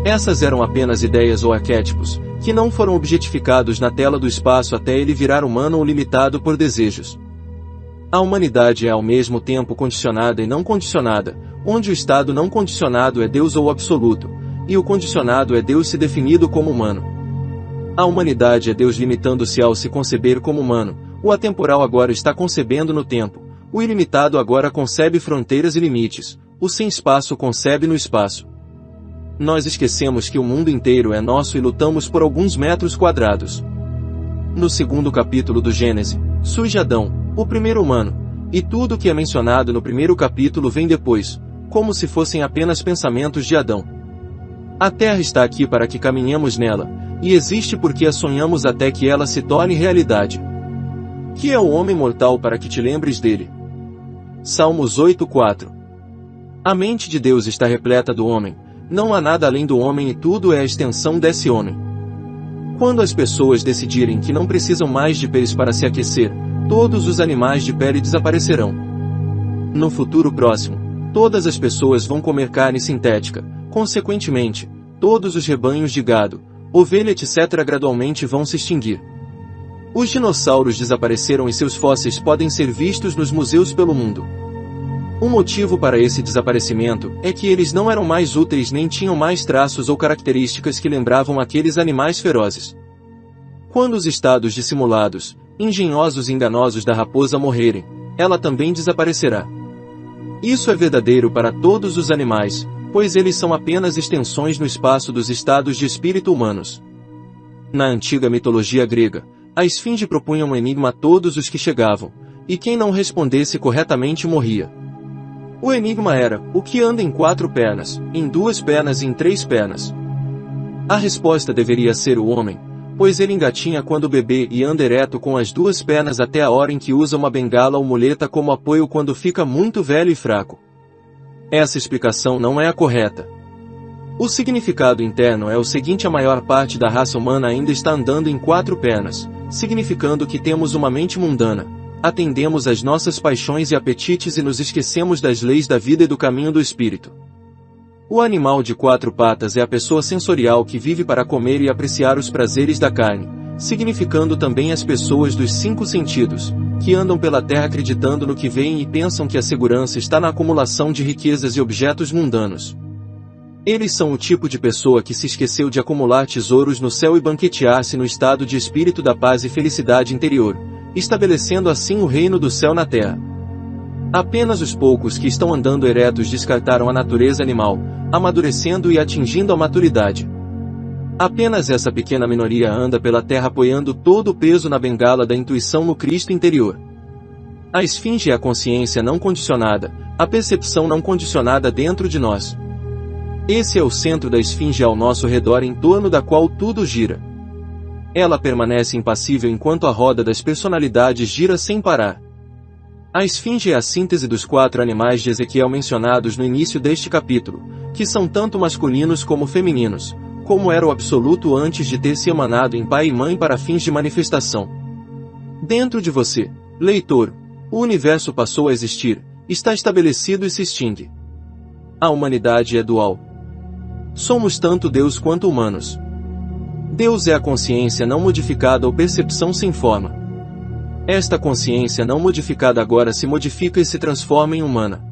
Essas eram apenas ideias ou arquétipos, que não foram objetificados na tela do espaço até ele virar humano ou limitado por desejos. A humanidade é ao mesmo tempo condicionada e não condicionada, onde o estado não condicionado é Deus ou absoluto, e o condicionado é Deus se definido como humano. A humanidade é Deus limitando-se ao se conceber como humano, o atemporal agora está concebendo no tempo, o ilimitado agora concebe fronteiras e limites, o sem espaço concebe no espaço. Nós esquecemos que o mundo inteiro é nosso e lutamos por alguns metros quadrados. No segundo capítulo do Gênesis, surge Adão, o primeiro humano, e tudo o que é mencionado no primeiro capítulo vem depois, como se fossem apenas pensamentos de Adão. A Terra está aqui para que caminhemos nela, e existe porque a sonhamos até que ela se torne realidade. Que é o homem mortal para que te lembres dele? Salmos 8:4. A mente de Deus está repleta do homem, não há nada além do homem e tudo é a extensão desse homem. Quando as pessoas decidirem que não precisam mais de peles para se aquecer, todos os animais de pele desaparecerão. No futuro próximo, todas as pessoas vão comer carne sintética, consequentemente, todos os rebanhos de gado, ovelha etc. gradualmente vão se extinguir. Os dinossauros desapareceram e seus fósseis podem ser vistos nos museus pelo mundo. O motivo para esse desaparecimento é que eles não eram mais úteis nem tinham mais traços ou características que lembravam aqueles animais ferozes. Quando os estados dissimulados, engenhosos e enganosos da raposa morrerem, ela também desaparecerá. Isso é verdadeiro para todos os animais, pois eles são apenas extensões no espaço dos estados de espírito humanos. Na antiga mitologia grega, a esfinge propunha um enigma a todos os que chegavam, e quem não respondesse corretamente morria. O enigma era: o que anda em 4 pernas, em 2 pernas e em 3 pernas? A resposta deveria ser o homem, pois ele engatinha quando bebê e anda ereto com as 2 pernas até a hora em que usa uma bengala ou muleta como apoio quando fica muito velho e fraco. Essa explicação não é a correta. O significado interno é o seguinte: a maior parte da raça humana ainda está andando em 4 pernas, significando que temos uma mente mundana, atendemos às nossas paixões e apetites e nos esquecemos das leis da vida e do caminho do espírito. O animal de 4 patas é a pessoa sensorial que vive para comer e apreciar os prazeres da carne, significando também as pessoas dos 5 sentidos, que andam pela terra acreditando no que veem e pensam que a segurança está na acumulação de riquezas e objetos mundanos. Eles são o tipo de pessoa que se esqueceu de acumular tesouros no céu e banquetear-se no estado de espírito da paz e felicidade interior, estabelecendo assim o reino do céu na terra. Apenas os poucos que estão andando eretos descartaram a natureza animal, amadurecendo e atingindo a maturidade. Apenas essa pequena minoria anda pela terra apoiando todo o peso na bengala da intuição no Cristo interior. A esfinge é a consciência não condicionada, a percepção não condicionada dentro de nós. Esse é o centro da esfinge ao nosso redor em torno da qual tudo gira. Ela permanece impassível enquanto a roda das personalidades gira sem parar. A esfinge é a síntese dos 4 animais de Ezequiel mencionados no início deste capítulo, que são tanto masculinos como femininos, como era o absoluto antes de ter se emanado em pai e mãe para fins de manifestação. Dentro de você, leitor, o universo passou a existir, está estabelecido e se extingue. A humanidade é dual. Somos tanto Deus quanto humanos. Deus é a consciência não modificada ou percepção sem forma. Esta consciência não modificada agora se modifica e se transforma em humana.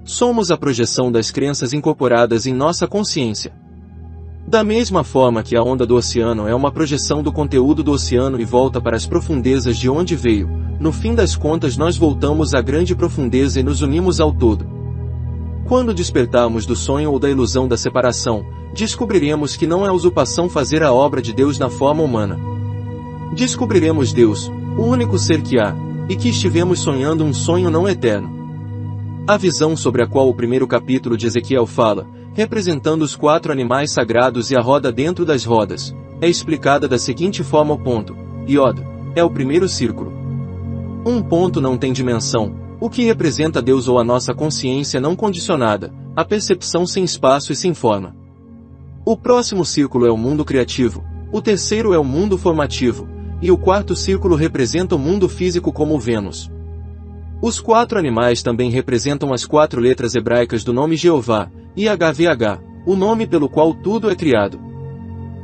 Somos a projeção das crenças incorporadas em nossa consciência. Da mesma forma que a onda do oceano é uma projeção do conteúdo do oceano e volta para as profundezas de onde veio, no fim das contas nós voltamos à grande profundeza e nos unimos ao todo. Quando despertarmos do sonho ou da ilusão da separação, descobriremos que não é usurpação fazer a obra de Deus na forma humana. Descobriremos Deus, o único ser que há, e que estivemos sonhando um sonho não eterno. A visão sobre a qual o primeiro capítulo de Ezequiel fala, representando os 4 animais sagrados e a roda dentro das rodas, é explicada da seguinte forma: o ponto, Iod, é o primeiro círculo. Um ponto não tem dimensão, o que representa Deus ou a nossa consciência não condicionada, a percepção sem espaço e sem forma. O próximo círculo é o mundo criativo, o terceiro é o mundo formativo, e o quarto círculo representa o mundo físico como Vênus. Os 4 animais também representam as 4 letras hebraicas do nome Jeová, YHVH, o nome pelo qual tudo é criado.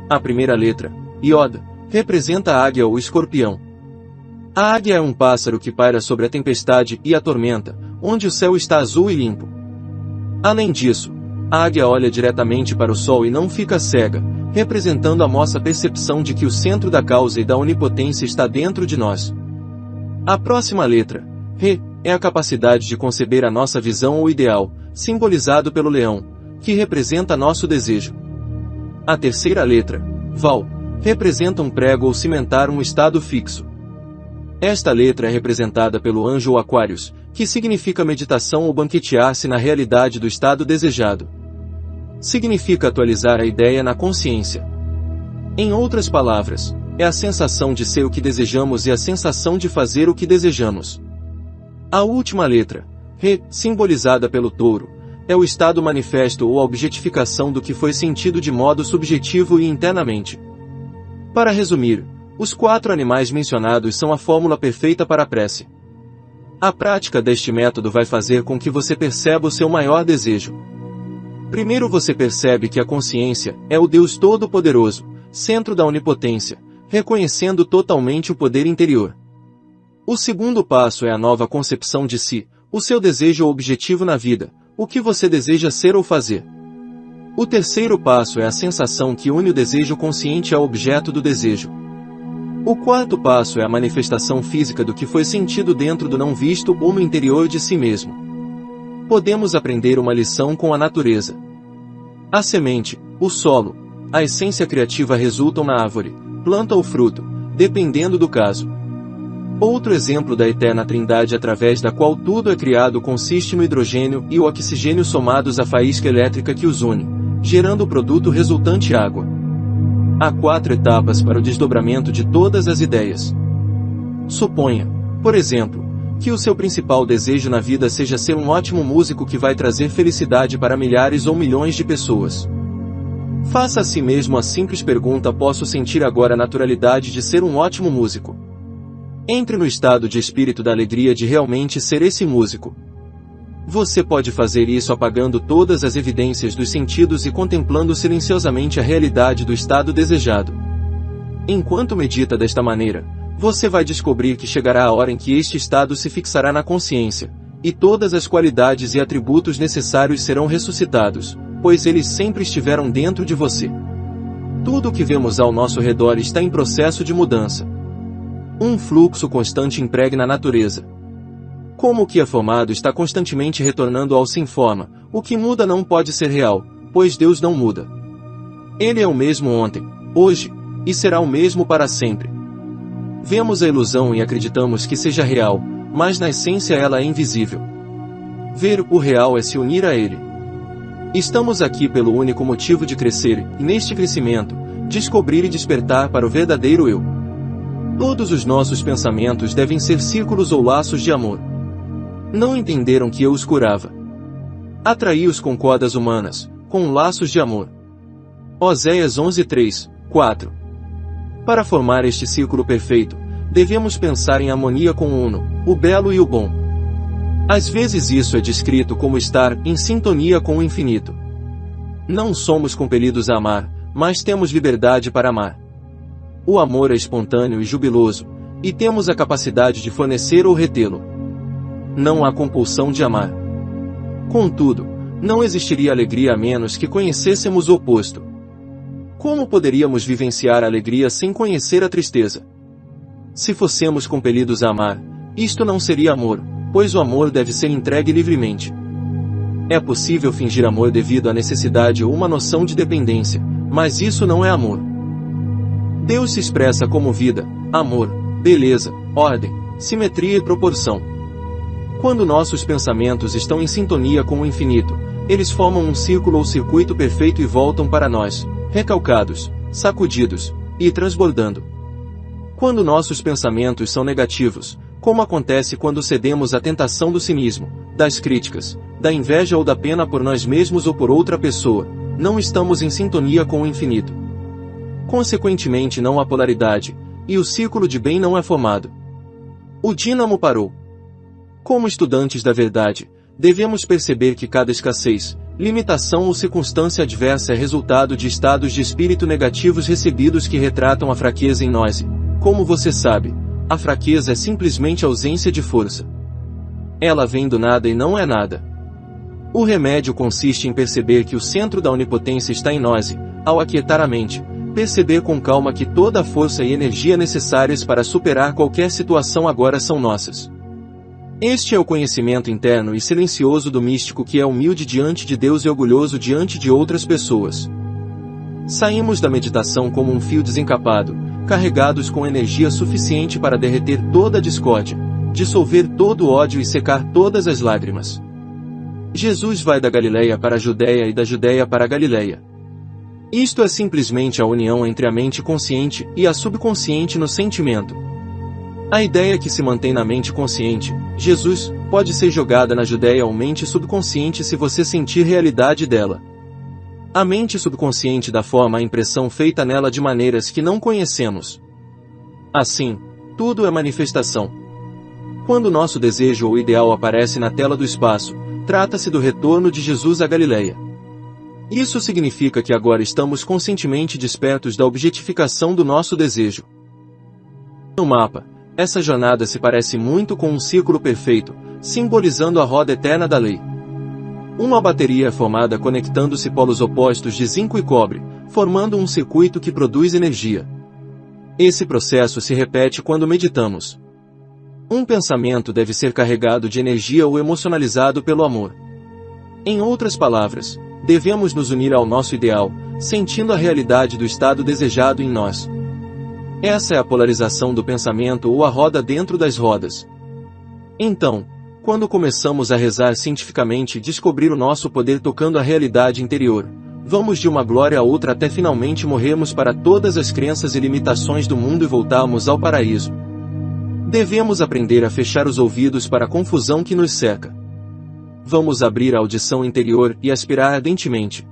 A primeira letra, Iod, representa a águia ou escorpião. A águia é um pássaro que paira sobre a tempestade e a tormenta, onde o céu está azul e limpo. Além disso, a águia olha diretamente para o sol e não fica cega, representando a nossa percepção de que o centro da causa e da onipotência está dentro de nós. A próxima letra, Re, é a capacidade de conceber a nossa visão ou ideal, simbolizado pelo leão, que representa nosso desejo. A terceira letra, Val, representa um prego ou cimentar um estado fixo. Esta letra é representada pelo anjo ou Aquários, que significa meditação ou banquetear-se na realidade do estado desejado. Significa atualizar a ideia na consciência. Em outras palavras, é a sensação de ser o que desejamos e a sensação de fazer o que desejamos. A última letra, Re, simbolizada pelo touro, é o estado manifesto ou a objetificação do que foi sentido de modo subjetivo e internamente. Para resumir, os 4 animais mencionados são a fórmula perfeita para a prece. A prática deste método vai fazer com que você perceba o seu maior desejo. Primeiro você percebe que a consciência é o Deus Todo-Poderoso, centro da onipotência, reconhecendo totalmente o poder interior. O segundo passo é a nova concepção de si, o seu desejo ou objetivo na vida, o que você deseja ser ou fazer. O terceiro passo é a sensação que une o desejo consciente ao objeto do desejo. O quarto passo é a manifestação física do que foi sentido dentro do não visto ou no interior de si mesmo. Podemos aprender uma lição com a natureza. A semente, o solo, a essência criativa resultam na árvore, planta ou fruto, dependendo do caso. Outro exemplo da eterna trindade através da qual tudo é criado consiste no hidrogênio e o oxigênio somados à faísca elétrica que os une, gerando o produto resultante água. Há 4 etapas para o desdobramento de todas as ideias. Suponha, por exemplo, que o seu principal desejo na vida seja ser um ótimo músico que vai trazer felicidade para milhares ou milhões de pessoas. Faça a si mesmo a simples pergunta: posso sentir agora a naturalidade de ser um ótimo músico? Entre no estado de espírito da alegria de realmente ser esse músico. Você pode fazer isso apagando todas as evidências dos sentidos e contemplando silenciosamente a realidade do estado desejado. Enquanto medita desta maneira, você vai descobrir que chegará a hora em que este estado se fixará na consciência, e todas as qualidades e atributos necessários serão ressuscitados, pois eles sempre estiveram dentro de você. Tudo o que vemos ao nosso redor está em processo de mudança. Um fluxo constante impregna a natureza. Como o que é formado está constantemente retornando ao sem forma, o que muda não pode ser real, pois Deus não muda. Ele é o mesmo ontem, hoje, e será o mesmo para sempre. Vemos a ilusão e acreditamos que seja real, mas na essência ela é invisível. Ver o real é se unir a ele. Estamos aqui pelo único motivo de crescer, e neste crescimento, descobrir e despertar para o verdadeiro eu. Todos os nossos pensamentos devem ser círculos ou laços de amor. Não entenderam que eu os curava. Atraí-os com cordas humanas, com laços de amor. Oséias 11:3, 4. Para formar este círculo perfeito, devemos pensar em harmonia com o uno, o belo e o bom. Às vezes isso é descrito como estar em sintonia com o infinito. Não somos compelidos a amar, mas temos liberdade para amar. O amor é espontâneo e jubiloso, e temos a capacidade de fornecer ou retê-lo. Não há compulsão de amar. Contudo, não existiria alegria a menos que conhecêssemos o oposto. Como poderíamos vivenciar a alegria sem conhecer a tristeza? Se fossemos compelidos a amar, isto não seria amor, pois o amor deve ser entregue livremente. É possível fingir amor devido à necessidade ou uma noção de dependência, mas isso não é amor. Deus se expressa como vida, amor, beleza, ordem, simetria e proporção. Quando nossos pensamentos estão em sintonia com o infinito, eles formam um círculo ou circuito perfeito e voltam para nós, recalcados, sacudidos e transbordando. Quando nossos pensamentos são negativos, como acontece quando cedemos à tentação do cinismo, das críticas, da inveja ou da pena por nós mesmos ou por outra pessoa, não estamos em sintonia com o infinito. Consequentemente não há polaridade, e o círculo de bem não é formado. O dínamo parou. Como estudantes da verdade, devemos perceber que cada escassez, limitação ou circunstância adversa é resultado de estados de espírito negativos recebidos que retratam a fraqueza em nós. Como você sabe, a fraqueza é simplesmente ausência de força. Ela vem do nada e não é nada. O remédio consiste em perceber que o centro da onipotência está em nós e, ao aquietar a mente, perceber com calma que toda a força e energia necessárias para superar qualquer situação agora são nossas. Este é o conhecimento interno e silencioso do místico que é humilde diante de Deus e orgulhoso diante de outras pessoas. Saímos da meditação como um fio desencapado, carregados com energia suficiente para derreter toda a discórdia, dissolver todo o ódio e secar todas as lágrimas. Jesus vai da Galileia para a Judéia e da Judéia para a Galileia. Isto é simplesmente a união entre a mente consciente e a subconsciente no sentimento. A ideia que se mantém na mente consciente, Jesus, pode ser jogada na Judéia ou mente subconsciente se você sentir realidade dela. A mente subconsciente dá forma à impressão feita nela de maneiras que não conhecemos. Assim, tudo é manifestação. Quando nosso desejo ou ideal aparece na tela do espaço, trata-se do retorno de Jesus à Galileia. Isso significa que agora estamos conscientemente despertos da objetificação do nosso desejo. No mapa, essa jornada se parece muito com um círculo perfeito, simbolizando a roda eterna da lei. Uma bateria é formada conectando-se polos opostos de zinco e cobre, formando um circuito que produz energia. Esse processo se repete quando meditamos. Um pensamento deve ser carregado de energia ou emocionalizado pelo amor. Em outras palavras, devemos nos unir ao nosso ideal, sentindo a realidade do estado desejado em nós. Essa é a polarização do pensamento ou a roda dentro das rodas. Então, quando começamos a rezar cientificamente e descobrir o nosso poder tocando a realidade interior, vamos de uma glória a outra até finalmente morrermos para todas as crenças e limitações do mundo e voltarmos ao paraíso. Devemos aprender a fechar os ouvidos para a confusão que nos cerca. Vamos abrir a audição interior e aspirar ardentemente.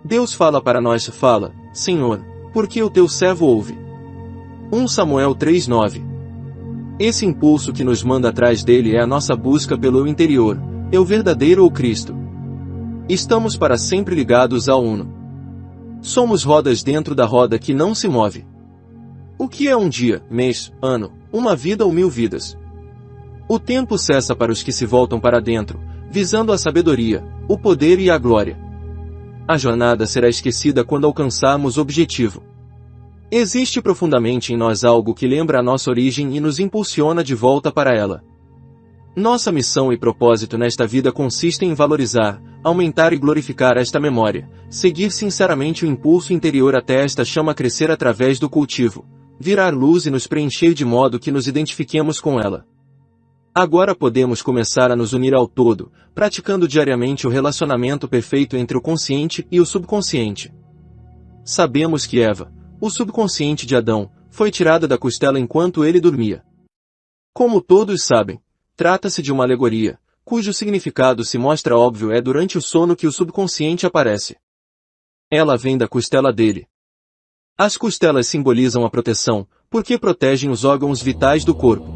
Deus fala para nós, fala, Senhor, porque o teu servo ouve. 1 Samuel 3:9. Esse impulso que nos manda atrás dele é a nossa busca pelo eu interior, eu verdadeiro ou Cristo. Estamos para sempre ligados ao Uno. Somos rodas dentro da roda que não se move. O que é um dia, mês, ano, uma vida ou 1000 vidas? O tempo cessa para os que se voltam para dentro, visando a sabedoria, o poder e a glória. A jornada será esquecida quando alcançarmos o objetivo. Existe profundamente em nós algo que lembra a nossa origem e nos impulsiona de volta para ela. Nossa missão e propósito nesta vida consistem em valorizar, aumentar e glorificar esta memória, seguir sinceramente o impulso interior até esta chama crescer através do cultivo, virar luz e nos preencher de modo que nos identifiquemos com ela. Agora podemos começar a nos unir ao todo, praticando diariamente o relacionamento perfeito entre o consciente e o subconsciente. Sabemos que Eva, o subconsciente de Adão, foi tirada da costela enquanto ele dormia. Como todos sabem, trata-se de uma alegoria, cujo significado se mostra óbvio é durante o sono que o subconsciente aparece. Ela vem da costela dele. As costelas simbolizam a proteção, porque protegem os órgãos vitais do corpo.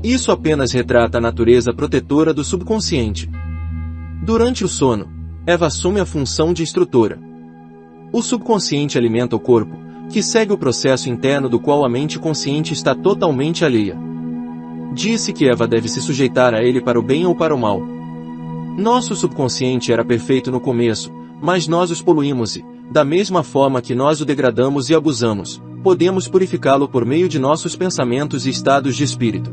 Isso apenas retrata a natureza protetora do subconsciente. Durante o sono, Eva assume a função de instrutora. O subconsciente alimenta o corpo, que segue o processo interno do qual a mente consciente está totalmente alheia. Disse que Eva deve se sujeitar a ele para o bem ou para o mal. Nosso subconsciente era perfeito no começo, mas nós os poluímos e, Da mesma forma que nós o degradamos e abusamos, podemos purificá-lo por meio de nossos pensamentos e estados de espírito.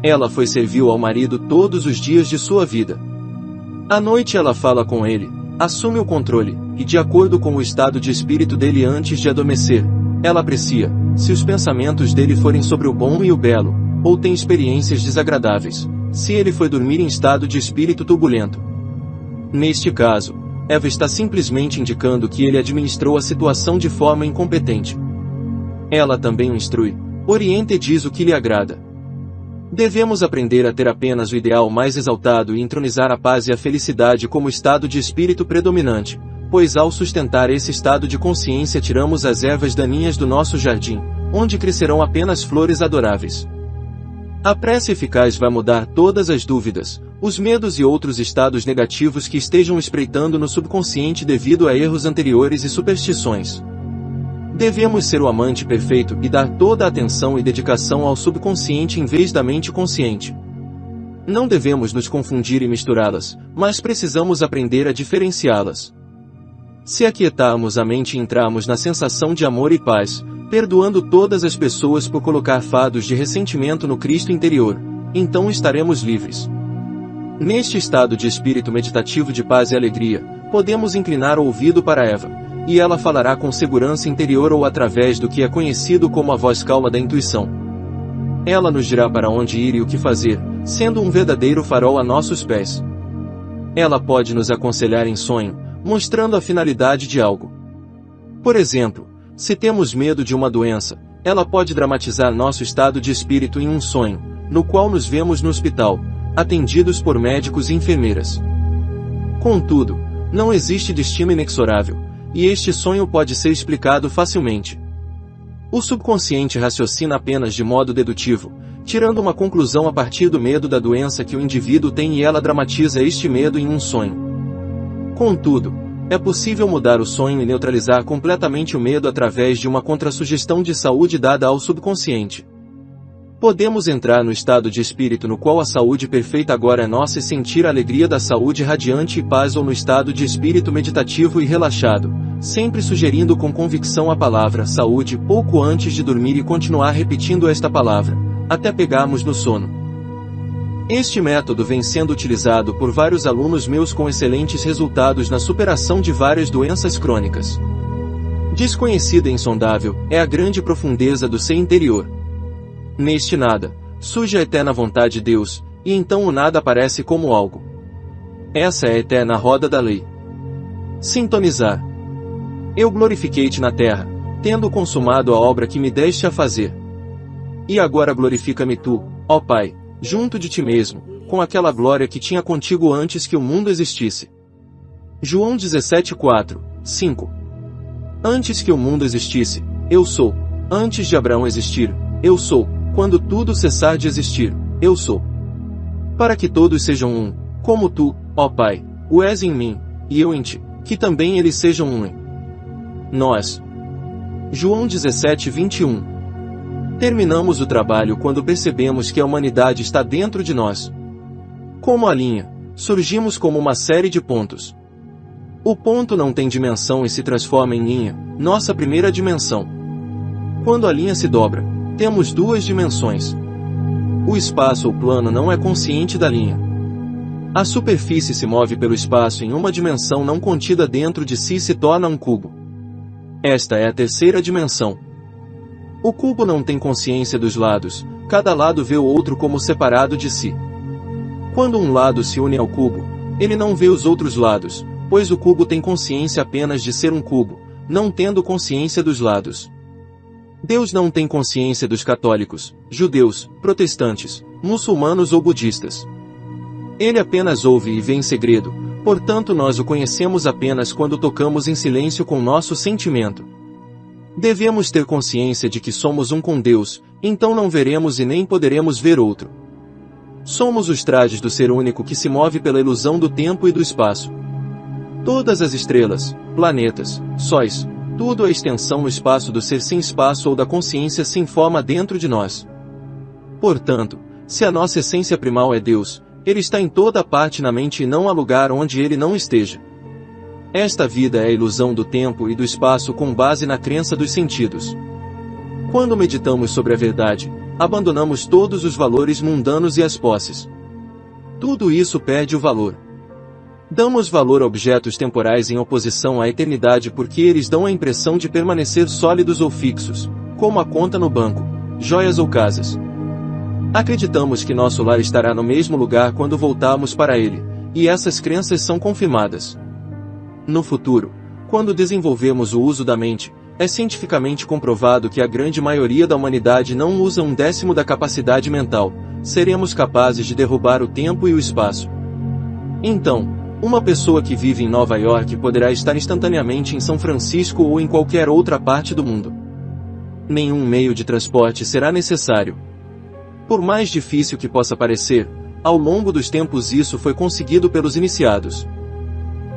Ela foi servil ao marido todos os dias de sua vida. À noite ela fala com ele, assume o controle, e de acordo com o estado de espírito dele antes de adormecer, ela aprecia, se os pensamentos dele forem sobre o bom e o belo, ou tem experiências desagradáveis, se ele foi dormir em estado de espírito turbulento. Neste caso, Eva está simplesmente indicando que ele administrou a situação de forma incompetente. Ela também o instrui, orienta e diz o que lhe agrada. Devemos aprender a ter apenas o ideal mais exaltado e entronizar a paz e a felicidade como estado de espírito predominante, pois ao sustentar esse estado de consciência tiramos as ervas daninhas do nosso jardim, onde crescerão apenas flores adoráveis. A prece eficaz vai mudar todas as dúvidas, os medos e outros estados negativos que estejam espreitando no subconsciente devido a erros anteriores e superstições. Devemos ser o amante perfeito e dar toda a atenção e dedicação ao subconsciente em vez da mente consciente. Não devemos nos confundir e misturá-las, mas precisamos aprender a diferenciá-las. Se aquietarmos a mente e entrarmos na sensação de amor e paz, perdoando todas as pessoas por colocar fardos de ressentimento no Cristo interior, então estaremos livres. Neste estado de espírito meditativo de paz e alegria, podemos inclinar o ouvido para Eva, e ela falará com segurança interior ou através do que é conhecido como a voz calma da intuição. Ela nos dirá para onde ir e o que fazer, sendo um verdadeiro farol a nossos pés. Ela pode nos aconselhar em sonho, mostrando a finalidade de algo. Por exemplo, se temos medo de uma doença, ela pode dramatizar nosso estado de espírito em um sonho, no qual nos vemos no hospital, atendidos por médicos e enfermeiras. Contudo, não existe destino inexorável, e este sonho pode ser explicado facilmente. O subconsciente raciocina apenas de modo dedutivo, tirando uma conclusão a partir do medo da doença que o indivíduo tem e ela dramatiza este medo em um sonho. Contudo, é possível mudar o sonho e neutralizar completamente o medo através de uma contrassugestão de saúde dada ao subconsciente. Podemos entrar no estado de espírito no qual a saúde perfeita agora é nossa e sentir a alegria da saúde radiante e paz, ou no estado de espírito meditativo e relaxado, sempre sugerindo com convicção a palavra saúde pouco antes de dormir e continuar repetindo esta palavra, até pegarmos no sono. Este método vem sendo utilizado por vários alunos meus com excelentes resultados na superação de várias doenças crônicas. Desconhecida e insondável é a grande profundeza do ser interior. Neste nada, surge a eterna vontade de Deus, e então o nada aparece como algo. Essa é a eterna roda da lei. Sintonizar. Eu glorifiquei-te na terra, tendo consumado a obra que me deste a fazer. E agora glorifica-me tu, ó Pai, junto de ti mesmo, com aquela glória que tinha contigo antes que o mundo existisse. João 17:4, 5. Antes que o mundo existisse, eu sou. Antes de Abraão existir, eu sou. Quando tudo cessar de existir, eu sou. Para que todos sejam um, como tu, ó Pai, o és em mim, e eu em ti, que também eles sejam um em nós. João 17:21. Terminamos o trabalho quando percebemos que a humanidade está dentro de nós. Como a linha, surgimos como uma série de pontos. O ponto não tem dimensão e se transforma em linha, nossa primeira dimensão. Quando a linha se dobra, temos duas dimensões. O espaço ou plano não é consciente da linha. A superfície se move pelo espaço em uma dimensão não contida dentro de si e se torna um cubo. Esta é a terceira dimensão. O cubo não tem consciência dos lados, cada lado vê o outro como separado de si. Quando um lado se une ao cubo, ele não vê os outros lados, pois o cubo tem consciência apenas de ser um cubo, não tendo consciência dos lados. Deus não tem consciência dos católicos, judeus, protestantes, muçulmanos ou budistas. Ele apenas ouve e vê em segredo, portanto nós o conhecemos apenas quando tocamos em silêncio com nosso sentimento. Devemos ter consciência de que somos um com Deus, então não veremos e nem poderemos ver outro. Somos os trajes do ser único que se move pela ilusão do tempo e do espaço. Todas as estrelas, planetas, sóis, tudo a extensão no espaço do ser sem espaço ou da consciência sem forma dentro de nós. Portanto, se a nossa essência primal é Deus, Ele está em toda parte na mente e não há lugar onde Ele não esteja. Esta vida é a ilusão do tempo e do espaço com base na crença dos sentidos. Quando meditamos sobre a verdade, abandonamos todos os valores mundanos e as posses. Tudo isso perde o valor. Damos valor a objetos temporais em oposição à eternidade porque eles dão a impressão de permanecer sólidos ou fixos, como a conta no banco, joias ou casas. Acreditamos que nosso lar estará no mesmo lugar quando voltarmos para ele, e essas crenças são confirmadas. No futuro, quando desenvolvemos o uso da mente, é cientificamente comprovado que a grande maioria da humanidade não usa 1/10 da capacidade mental, seremos capazes de derrubar o tempo e o espaço. Então, uma pessoa que vive em Nova York poderá estar instantaneamente em São Francisco ou em qualquer outra parte do mundo. Nenhum meio de transporte será necessário. Por mais difícil que possa parecer, ao longo dos tempos isso foi conseguido pelos iniciados.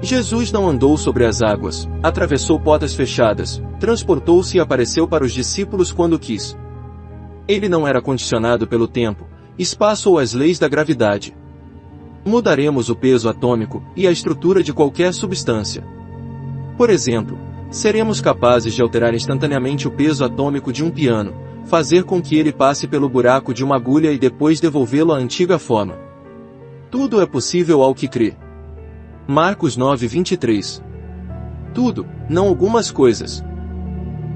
Jesus não andou sobre as águas, atravessou portas fechadas, transportou-se e apareceu para os discípulos quando quis. Ele não era condicionado pelo tempo, espaço ou as leis da gravidade. Mudaremos o peso atômico e a estrutura de qualquer substância. Por exemplo, seremos capazes de alterar instantaneamente o peso atômico de um piano, fazer com que ele passe pelo buraco de uma agulha e depois devolvê-lo à antiga forma. Tudo é possível ao que crê. Marcos 9:23. Tudo, não algumas coisas.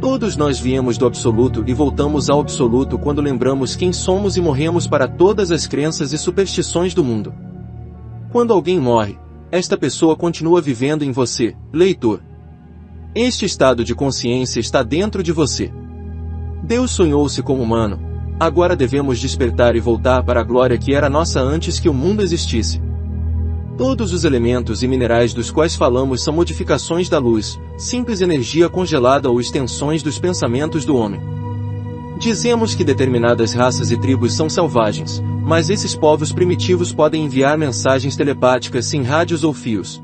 Todos nós viemos do absoluto e voltamos ao absoluto quando lembramos quem somos e morremos para todas as crenças e superstições do mundo. Quando alguém morre, esta pessoa continua vivendo em você, leitor. Este estado de consciência está dentro de você. Deus sonhou-se como humano, agora devemos despertar e voltar para a glória que era nossa antes que o mundo existisse. Todos os elementos e minerais dos quais falamos são modificações da luz, simples energia congelada ou extensões dos pensamentos do homem. Dizemos que determinadas raças e tribos são selvagens, mas esses povos primitivos podem enviar mensagens telepáticas sem rádios ou fios.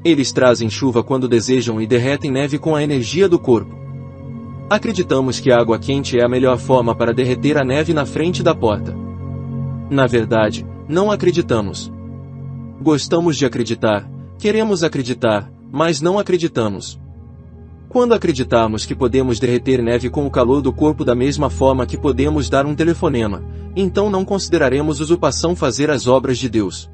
Eles trazem chuva quando desejam e derretem neve com a energia do corpo. Acreditamos que a água quente é a melhor forma para derreter a neve na frente da porta. Na verdade, não acreditamos. Gostamos de acreditar, queremos acreditar, mas não acreditamos. Quando acreditarmos que podemos derreter neve com o calor do corpo da mesma forma que podemos dar um telefonema, então não consideraremos usurpação fazer as obras de Deus.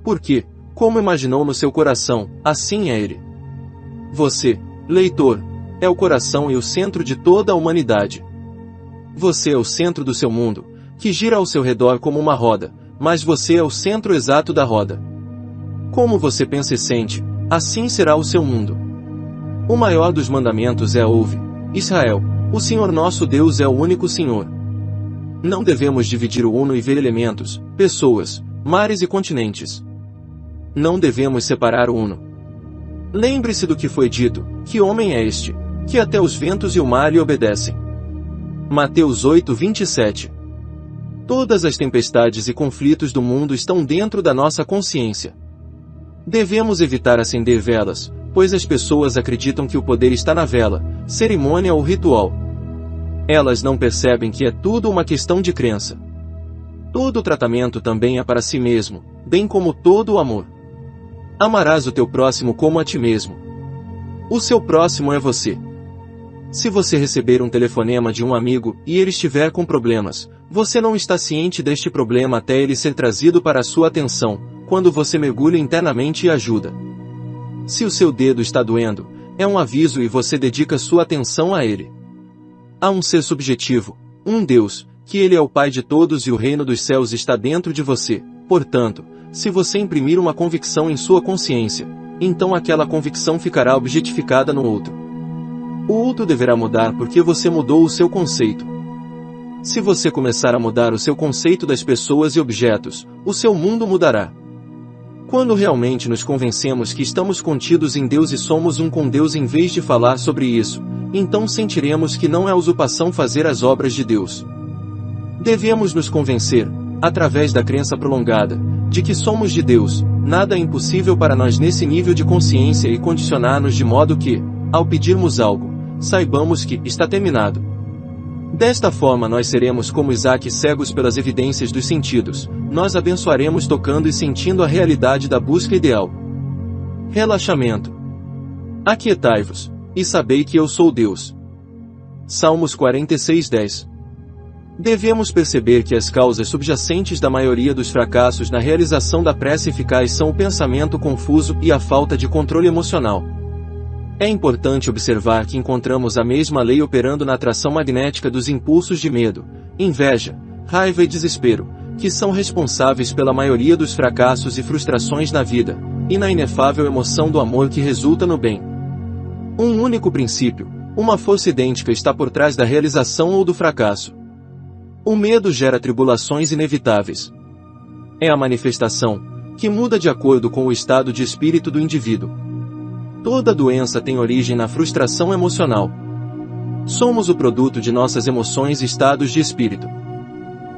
Porque, como imaginou no seu coração, assim é ele. Você, leitor, é o coração e o centro de toda a humanidade. Você é o centro do seu mundo, que gira ao seu redor como uma roda, mas você é o centro exato da roda. Como você pensa e sente, assim será o seu mundo. O maior dos mandamentos é: ouve, Israel, o Senhor nosso Deus é o único Senhor. Não devemos dividir o uno e ver elementos, pessoas, mares e continentes. Não devemos separar o uno. Lembre-se do que foi dito: que homem é este, que até os ventos e o mar lhe obedecem. Mateus 8:27. Todas as tempestades e conflitos do mundo estão dentro da nossa consciência. Devemos evitar acender velas, pois as pessoas acreditam que o poder está na vela, cerimônia ou ritual. Elas não percebem que é tudo uma questão de crença. Todo tratamento também é para si mesmo, bem como todo o amor. Amarás o teu próximo como a ti mesmo. O seu próximo é você. Se você receber um telefonema de um amigo e ele estiver com problemas, você não está ciente deste problema até ele ser trazido para a sua atenção, quando você mergulha internamente e ajuda. Se o seu dedo está doendo, é um aviso e você dedica sua atenção a ele. Há um ser subjetivo, um Deus, que ele é o Pai de todos e o reino dos céus está dentro de você. Portanto, se você imprimir uma convicção em sua consciência, então aquela convicção ficará objetificada no outro. O outro deverá mudar porque você mudou o seu conceito. Se você começar a mudar o seu conceito das pessoas e objetos, o seu mundo mudará. Quando realmente nos convencemos que estamos contidos em Deus e somos um com Deus em vez de falar sobre isso, então sentiremos que não é usurpação fazer as obras de Deus. Devemos nos convencer, através da crença prolongada, de que somos de Deus. Nada é impossível para nós nesse nível de consciência e condicionar-nos de modo que, ao pedirmos algo, saibamos que está terminado. Desta forma nós seremos como Isaac, cegos pelas evidências dos sentidos. Nós abençoaremos tocando e sentindo a realidade da busca ideal. Relaxamento. Aquietai-vos, e sabei que eu sou Deus. Salmos 46:10. Devemos perceber que as causas subjacentes da maioria dos fracassos na realização da prece eficaz são o pensamento confuso e a falta de controle emocional. É importante observar que encontramos a mesma lei operando na atração magnética dos impulsos de medo, inveja, raiva e desespero, que são responsáveis pela maioria dos fracassos e frustrações na vida, e na inefável emoção do amor que resulta no bem. Um único princípio, uma força idêntica está por trás da realização ou do fracasso. O medo gera tribulações inevitáveis. É a manifestação, que muda de acordo com o estado de espírito do indivíduo. Toda doença tem origem na frustração emocional. Somos o produto de nossas emoções e estados de espírito.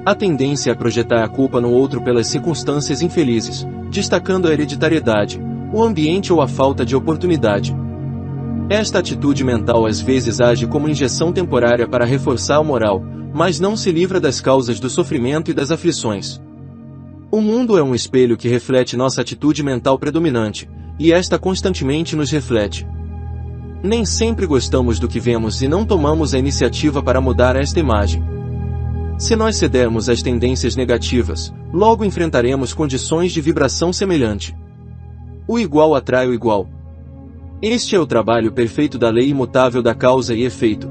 A tendência é projetar a culpa no outro pelas circunstâncias infelizes, destacando a hereditariedade, o ambiente ou a falta de oportunidade. Esta atitude mental às vezes age como injeção temporária para reforçar a moral, mas não se livra das causas do sofrimento e das aflições. O mundo é um espelho que reflete nossa atitude mental predominante, e esta constantemente nos reflete. Nem sempre gostamos do que vemos e não tomamos a iniciativa para mudar esta imagem. Se nós cedermos às tendências negativas, logo enfrentaremos condições de vibração semelhante. O igual atrai o igual. Este é o trabalho perfeito da lei imutável da causa e efeito.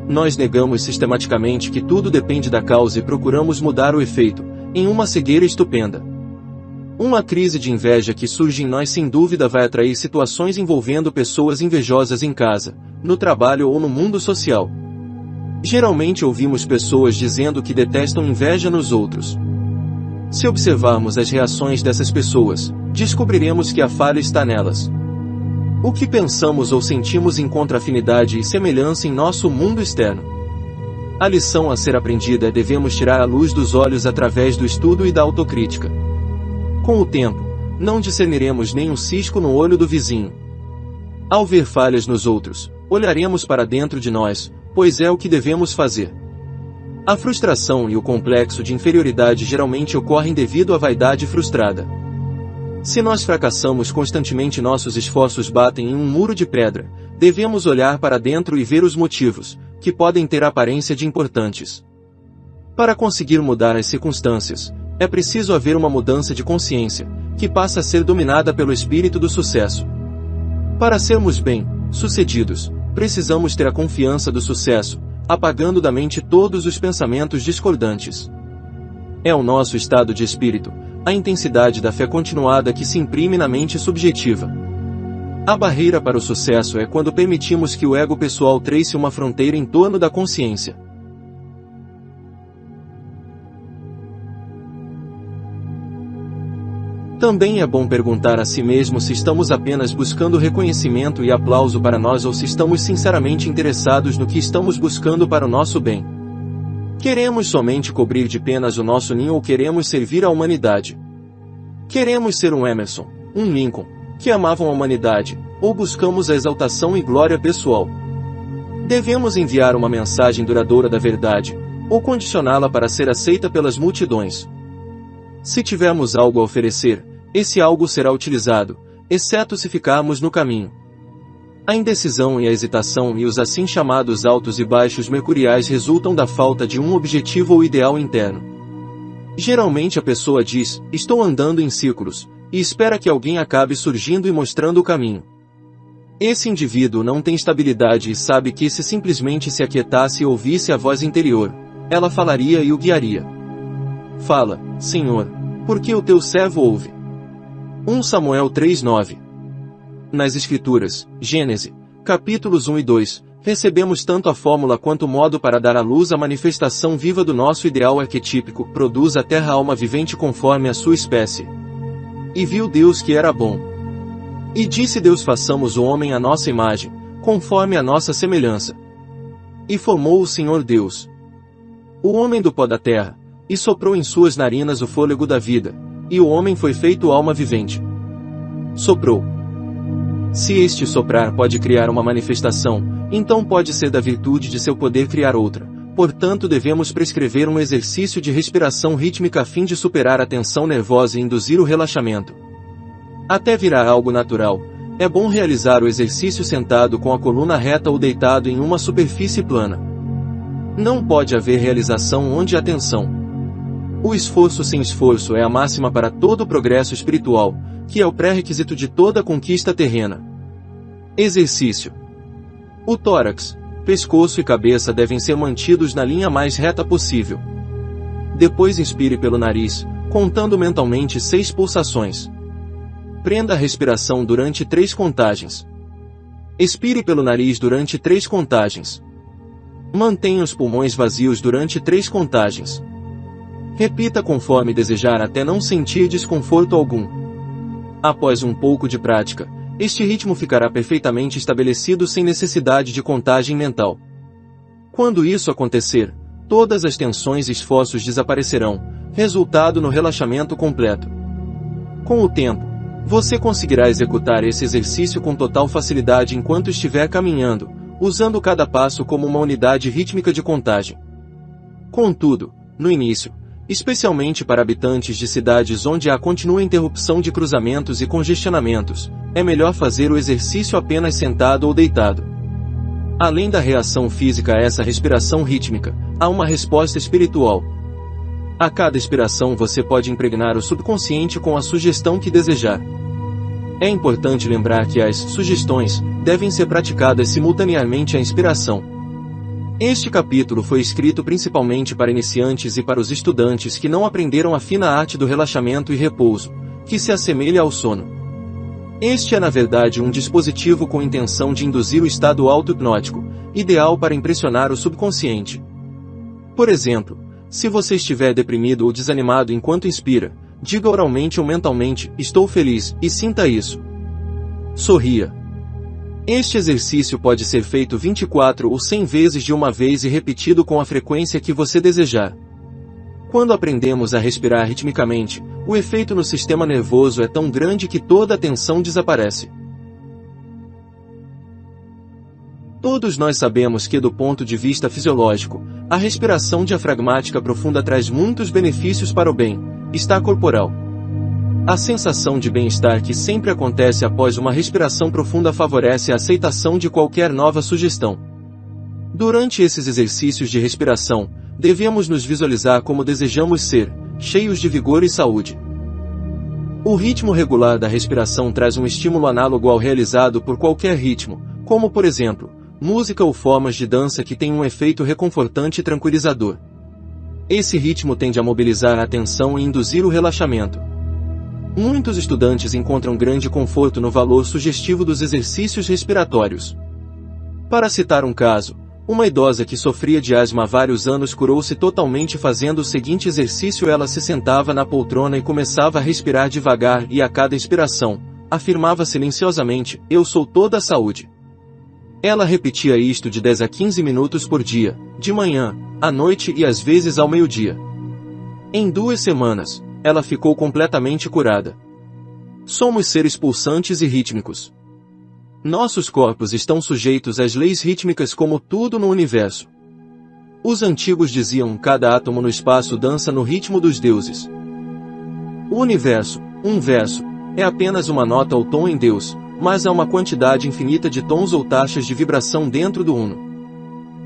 Nós negamos sistematicamente que tudo depende da causa e procuramos mudar o efeito, em uma cegueira estupenda. Uma crise de inveja que surge em nós sem dúvida vai atrair situações envolvendo pessoas invejosas em casa, no trabalho ou no mundo social. Geralmente ouvimos pessoas dizendo que detestam inveja nos outros. Se observarmos as reações dessas pessoas, descobriremos que a falha está nelas. O que pensamos ou sentimos encontra afinidade e semelhança em nosso mundo externo. A lição a ser aprendida é devemos tirar a luz dos olhos através do estudo e da autocrítica. Com o tempo, não discerniremos nem um cisco no olho do vizinho. Ao ver falhas nos outros, olharemos para dentro de nós, pois é o que devemos fazer. A frustração e o complexo de inferioridade geralmente ocorrem devido à vaidade frustrada. Se nós fracassamos constantemente, nossos esforços batem em um muro de pedra, devemos olhar para dentro e ver os motivos, que podem ter a aparência de importantes. Para conseguir mudar as circunstâncias, é preciso haver uma mudança de consciência, que passa a ser dominada pelo espírito do sucesso. Para sermos bem-sucedidos, precisamos ter a confiança do sucesso, apagando da mente todos os pensamentos discordantes. É o nosso estado de espírito, a intensidade da fé continuada que se imprime na mente subjetiva. A barreira para o sucesso é quando permitimos que o ego pessoal trace uma fronteira em torno da consciência. Também é bom perguntar a si mesmo se estamos apenas buscando reconhecimento e aplauso para nós ou se estamos sinceramente interessados no que estamos buscando para o nosso bem. Queremos somente cobrir de penas o nosso ninho ou queremos servir à humanidade? Queremos ser um Emerson, um Lincoln, que amavam a humanidade, ou buscamos a exaltação e glória pessoal? Devemos enviar uma mensagem duradoura da verdade, ou condicioná-la para ser aceita pelas multidões? Se tivermos algo a oferecer, esse algo será utilizado, exceto se ficarmos no caminho. A indecisão e a hesitação e os assim chamados altos e baixos mercuriais resultam da falta de um objetivo ou ideal interno. Geralmente a pessoa diz, estou andando em círculos, e espera que alguém acabe surgindo e mostrando o caminho. Esse indivíduo não tem estabilidade e sabe que se simplesmente se aquietasse e ouvisse a voz interior, ela falaria e o guiaria. Fala, Senhor, porque o teu servo ouve. 1 Samuel 3:9. Nas Escrituras, Gênesis, capítulos 1 e 2, recebemos tanto a fórmula quanto o modo para dar à luz a manifestação viva do nosso ideal arquetípico, produz a terra alma vivente conforme a sua espécie. E viu Deus que era bom. E disse Deus façamos o homem à nossa imagem, conforme a nossa semelhança. E formou o Senhor Deus o homem do pó da terra, e soprou em suas narinas o fôlego da vida, e o homem foi feito alma vivente. Soprou. Se este soprar pode criar uma manifestação, então pode ser da virtude de seu poder criar outra. Portanto, devemos prescrever um exercício de respiração rítmica a fim de superar a tensão nervosa e induzir o relaxamento. Até virar algo natural, é bom realizar o exercício sentado com a coluna reta ou deitado em uma superfície plana. Não pode haver realização onde há tensão. O esforço sem esforço é a máxima para todo progresso espiritual, que é o pré-requisito de toda conquista terrena. Exercício. O tórax, pescoço e cabeça devem ser mantidos na linha mais reta possível. Depois inspire pelo nariz, contando mentalmente 6 pulsações. Prenda a respiração durante 3 contagens. Expire pelo nariz durante 3 contagens. Mantenha os pulmões vazios durante 3 contagens. Repita conforme desejar até não sentir desconforto algum. Após um pouco de prática, este ritmo ficará perfeitamente estabelecido sem necessidade de contagem mental. Quando isso acontecer, todas as tensões e esforços desaparecerão, resultado no relaxamento completo. Com o tempo, você conseguirá executar esse exercício com total facilidade enquanto estiver caminhando, usando cada passo como uma unidade rítmica de contagem. Contudo, no início, especialmente para habitantes de cidades onde há contínua interrupção de cruzamentos e congestionamentos, é melhor fazer o exercício apenas sentado ou deitado. Além da reação física a essa respiração rítmica, há uma resposta espiritual. A cada expiração você pode impregnar o subconsciente com a sugestão que desejar. É importante lembrar que as sugestões devem ser praticadas simultaneamente à inspiração. Este capítulo foi escrito principalmente para iniciantes e para os estudantes que não aprenderam a fina arte do relaxamento e repouso, que se assemelha ao sono. Este é na verdade um dispositivo com intenção de induzir o estado auto-hipnótico, ideal para impressionar o subconsciente. Por exemplo, se você estiver deprimido ou desanimado enquanto inspira, diga oralmente ou mentalmente, estou feliz, e sinta isso. Sorria. Este exercício pode ser feito 24 ou 100 vezes de uma vez e repetido com a frequência que você desejar. Quando aprendemos a respirar ritmicamente, o efeito no sistema nervoso é tão grande que toda a tensão desaparece. Todos nós sabemos que, do ponto de vista fisiológico, a respiração diafragmática profunda traz muitos benefícios para o bem-estar corporal. A sensação de bem-estar que sempre acontece após uma respiração profunda favorece a aceitação de qualquer nova sugestão. Durante esses exercícios de respiração, devemos nos visualizar como desejamos ser, cheios de vigor e saúde. O ritmo regular da respiração traz um estímulo análogo ao realizado por qualquer ritmo, como por exemplo, música ou formas de dança que têm um efeito reconfortante e tranquilizador. Esse ritmo tende a mobilizar a atenção e induzir o relaxamento. Muitos estudantes encontram grande conforto no valor sugestivo dos exercícios respiratórios. Para citar um caso, uma idosa que sofria de asma há vários anos curou-se totalmente fazendo o seguinte exercício: ela se sentava na poltrona e começava a respirar devagar e a cada expiração, afirmava silenciosamente, eu sou toda a saúde. Ela repetia isto de 10 a 15 minutos por dia, de manhã, à noite e às vezes ao meio-dia. Em 2 semanas, ela ficou completamente curada. Somos seres pulsantes e rítmicos. Nossos corpos estão sujeitos às leis rítmicas como tudo no universo. Os antigos diziam: cada átomo no espaço dança no ritmo dos deuses. O universo, um verso, é apenas uma nota ou tom em Deus, mas há uma quantidade infinita de tons ou taxas de vibração dentro do Uno.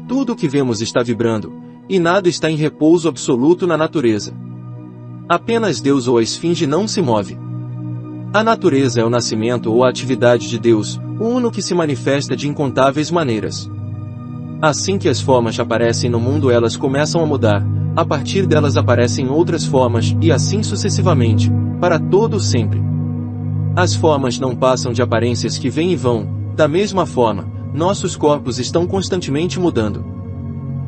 Tudo o que vemos está vibrando, e nada está em repouso absoluto na natureza. Apenas Deus ou a esfinge não se move. A natureza é o nascimento ou a atividade de Deus, o Uno que se manifesta de incontáveis maneiras. Assim que as formas aparecem no mundo, elas começam a mudar, a partir delas aparecem outras formas, e assim sucessivamente, para todo sempre. As formas não passam de aparências que vêm e vão, da mesma forma, nossos corpos estão constantemente mudando.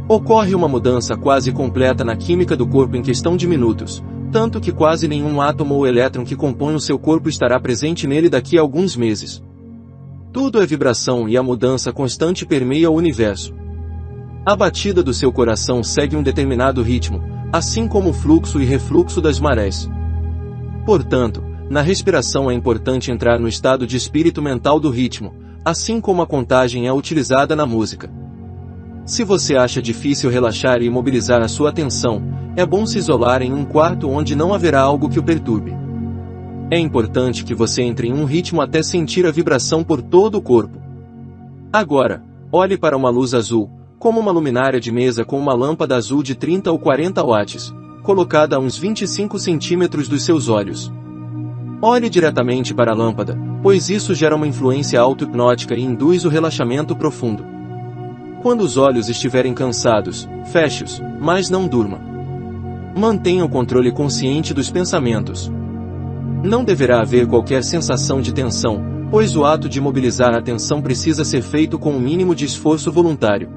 Ocorre uma mudança quase completa na química do corpo em questão de minutos, tanto que quase nenhum átomo ou elétron que compõe o seu corpo estará presente nele daqui a alguns meses. Tudo é vibração e a mudança constante permeia o universo. A batida do seu coração segue um determinado ritmo, assim como o fluxo e refluxo das marés. Portanto, na respiração é importante entrar no estado de espírito mental do ritmo, assim como a contagem é utilizada na música. Se você acha difícil relaxar e imobilizar a sua atenção, é bom se isolar em um quarto onde não haverá algo que o perturbe. É importante que você entre em um ritmo até sentir a vibração por todo o corpo. Agora, olhe para uma luz azul, como uma luminária de mesa com uma lâmpada azul de 30 ou 40 watts, colocada a uns 25 centímetros dos seus olhos. Olhe diretamente para a lâmpada, pois isso gera uma influência auto-hipnótica e induz o relaxamento profundo. Quando os olhos estiverem cansados, feche-os, mas não durma. Mantenha o controle consciente dos pensamentos. Não deverá haver qualquer sensação de tensão, pois o ato de mobilizar a atenção precisa ser feito com um mínimo de esforço voluntário.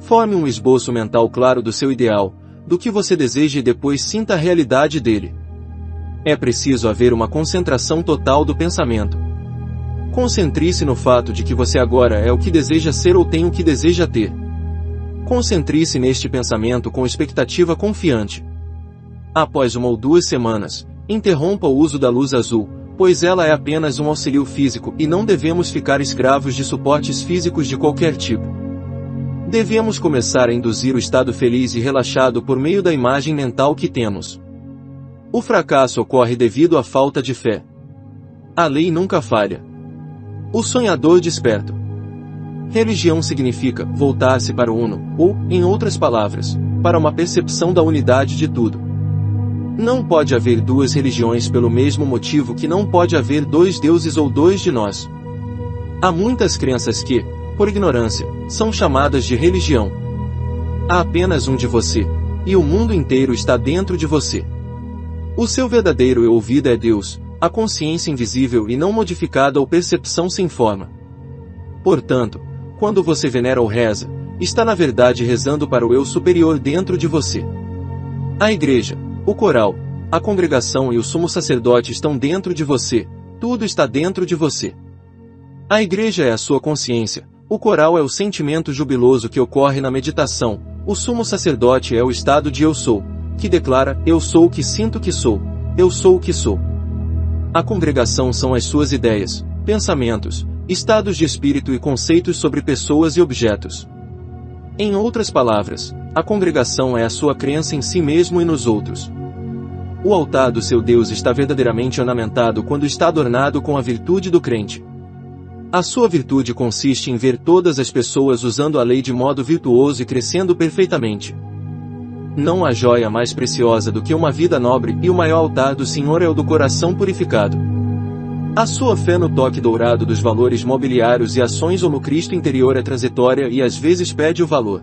Forme um esboço mental claro do seu ideal, do que você deseja e depois sinta a realidade dele. É preciso haver uma concentração total do pensamento. Concentre-se no fato de que você agora é o que deseja ser ou tem o que deseja ter. Concentre-se neste pensamento com expectativa confiante. Após 1 ou 2 semanas, interrompa o uso da luz azul, pois ela é apenas um auxílio físico e não devemos ficar escravos de suportes físicos de qualquer tipo. Devemos começar a induzir o estado feliz e relaxado por meio da imagem mental que temos. O fracasso ocorre devido à falta de fé. A lei nunca falha. O sonhador desperto. Religião significa voltar-se para o uno, ou, em outras palavras, para uma percepção da unidade de tudo. Não pode haver 2 religiões pelo mesmo motivo que não pode haver 2 deuses ou 2 de nós. Há muitas crenças que, por ignorância, são chamadas de religião. Há apenas um de você, e o mundo inteiro está dentro de você. O seu verdadeiro eu ou vida é Deus, a consciência invisível e não modificada ou percepção sem forma. Portanto, quando você venera ou reza, está na verdade rezando para o eu superior dentro de você. A igreja, o coral, a congregação e o sumo sacerdote estão dentro de você, tudo está dentro de você. A igreja é a sua consciência, o coral é o sentimento jubiloso que ocorre na meditação, o sumo sacerdote é o estado de eu sou, que declara, eu sou o que sinto que sou, eu sou o que sou. A congregação são as suas ideias, pensamentos, estados de espírito e conceitos sobre pessoas e objetos. Em outras palavras, a congregação é a sua crença em si mesmo e nos outros. O altar do seu Deus está verdadeiramente ornamentado quando está adornado com a virtude do crente. A sua virtude consiste em ver todas as pessoas usando a lei de modo virtuoso e crescendo perfeitamente. Não há joia mais preciosa do que uma vida nobre e o maior altar do Senhor é o do coração purificado. A sua fé no toque dourado dos valores mobiliários e ações ou no Cristo interior é transitória e às vezes perde o valor.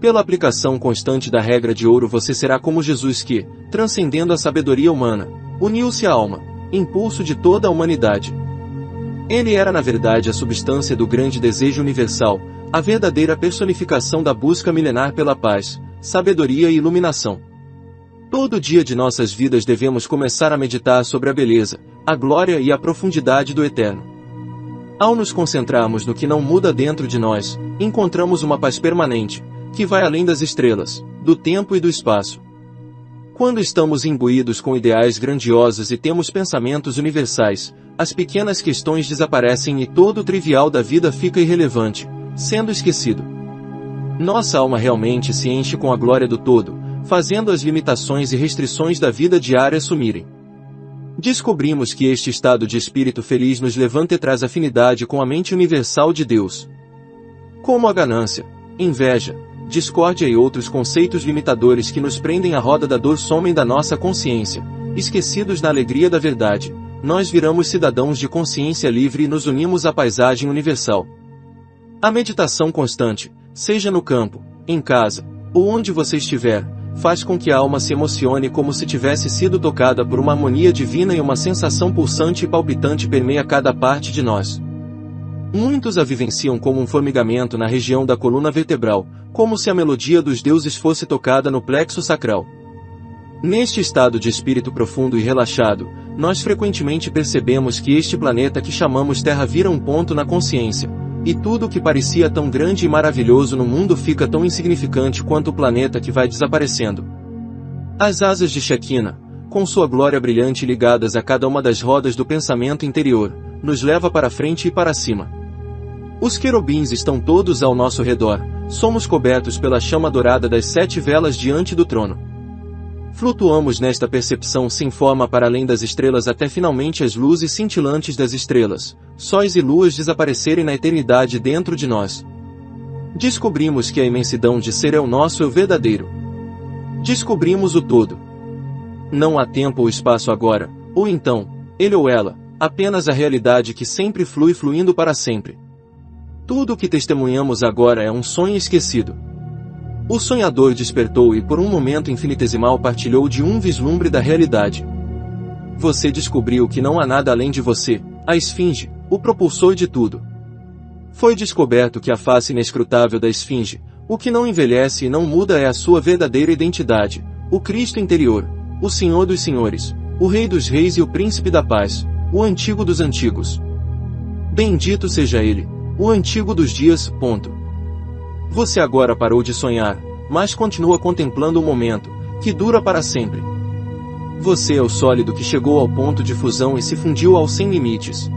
Pela aplicação constante da regra de ouro você será como Jesus que, transcendendo a sabedoria humana, uniu-se à alma, impulso de toda a humanidade. Ele era na verdade a substância do grande desejo universal, a verdadeira personificação da busca milenar pela paz, sabedoria e iluminação. Todo dia de nossas vidas devemos começar a meditar sobre a beleza, a glória e a profundidade do Eterno. Ao nos concentrarmos no que não muda dentro de nós, encontramos uma paz permanente, que vai além das estrelas, do tempo e do espaço. Quando estamos imbuídos com ideais grandiosos e temos pensamentos universais, as pequenas questões desaparecem e todo o trivial da vida fica irrelevante, sendo esquecido. Nossa alma realmente se enche com a glória do todo, fazendo as limitações e restrições da vida diária sumirem. Descobrimos que este estado de espírito feliz nos levanta e traz afinidade com a mente universal de Deus. Como a ganância, inveja, discórdia e outros conceitos limitadores que nos prendem à roda da dor somem da nossa consciência, esquecidos na alegria da verdade, nós viramos cidadãos de consciência livre e nos unimos à paisagem universal. A meditação constante, seja no campo, em casa, ou onde você estiver, faz com que a alma se emocione como se tivesse sido tocada por uma harmonia divina e uma sensação pulsante e palpitante permeia cada parte de nós. Muitos a vivenciam como um formigamento na região da coluna vertebral, como se a melodia dos deuses fosse tocada no plexo sacral. Neste estado de espírito profundo e relaxado, nós frequentemente percebemos que este planeta que chamamos Terra vira um ponto na consciência, e tudo o que parecia tão grande e maravilhoso no mundo fica tão insignificante quanto o planeta que vai desaparecendo. As asas de Shekinah, com sua glória brilhante ligadas a cada uma das rodas do pensamento interior, nos leva para frente e para cima. Os querubins estão todos ao nosso redor, somos cobertos pela chama dourada das 7 velas diante do trono. Flutuamos nesta percepção sem forma para além das estrelas até finalmente as luzes cintilantes das estrelas, sóis e luas desaparecerem na eternidade dentro de nós. Descobrimos que a imensidão de ser é o nosso eu verdadeiro. Descobrimos o todo. Não há tempo ou espaço agora, ou então, ele ou ela, apenas a realidade que sempre flui fluindo para sempre. Tudo o que testemunhamos agora é um sonho esquecido. O sonhador despertou e por um momento infinitesimal partilhou de um vislumbre da realidade. Você descobriu que não há nada além de você, a esfinge, o propulsor de tudo. Foi descoberto que a face inescrutável da esfinge, o que não envelhece e não muda é a sua verdadeira identidade, o Cristo interior, o Senhor dos Senhores, o Rei dos Reis e o Príncipe da Paz, o Antigo dos Antigos. Bendito seja Ele, o Antigo dos Dias. Você agora parou de sonhar, mas continua contemplando o momento, que dura para sempre. Você é o sólido que chegou ao ponto de fusão e se fundiu ao sem limites.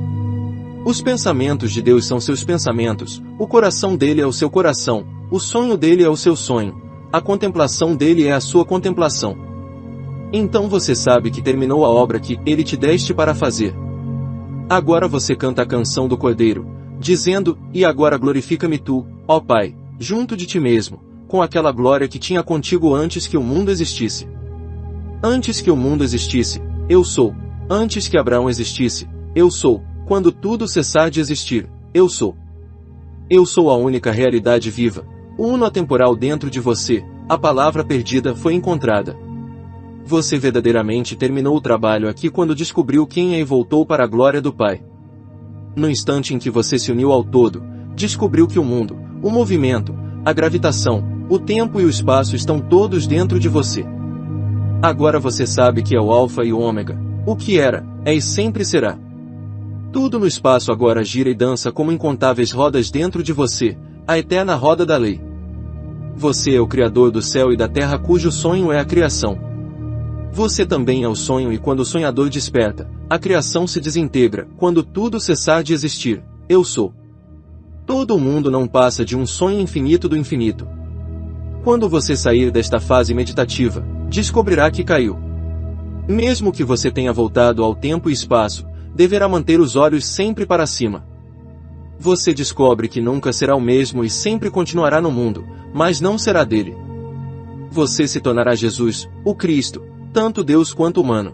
Os pensamentos de Deus são seus pensamentos, o coração dele é o seu coração, o sonho dele é o seu sonho, a contemplação dele é a sua contemplação. Então você sabe que terminou a obra que ele te deste para fazer. Agora você canta a canção do Cordeiro, dizendo, e agora glorifica-me tu, ó Pai, junto de ti mesmo, com aquela glória que tinha contigo antes que o mundo existisse. Antes que o mundo existisse, eu sou. Antes que Abraão existisse, eu sou. Quando tudo cessar de existir, eu sou. Eu sou a única realidade viva, o uno atemporal dentro de você, a palavra perdida foi encontrada. Você verdadeiramente terminou o trabalho aqui quando descobriu quem é e voltou para a glória do Pai. No instante em que você se uniu ao todo, descobriu que o mundo, o movimento, a gravitação, o tempo e o espaço estão todos dentro de você. Agora você sabe que é o Alfa e o Ômega, o que era, é e sempre será. Tudo no espaço agora gira e dança como incontáveis rodas dentro de você, a eterna roda da lei. Você é o Criador do céu e da terra cujo sonho é a criação. Você também é o sonho e quando o sonhador desperta, a criação se desintegra, quando tudo cessar de existir, eu sou. Todo o mundo não passa de um sonho infinito do infinito. Quando você sair desta fase meditativa, descobrirá que caiu. Mesmo que você tenha voltado ao tempo e espaço, deverá manter os olhos sempre para cima. Você descobre que nunca será o mesmo e sempre continuará no mundo, mas não será dele. Você se tornará Jesus, o Cristo, tanto Deus quanto humano.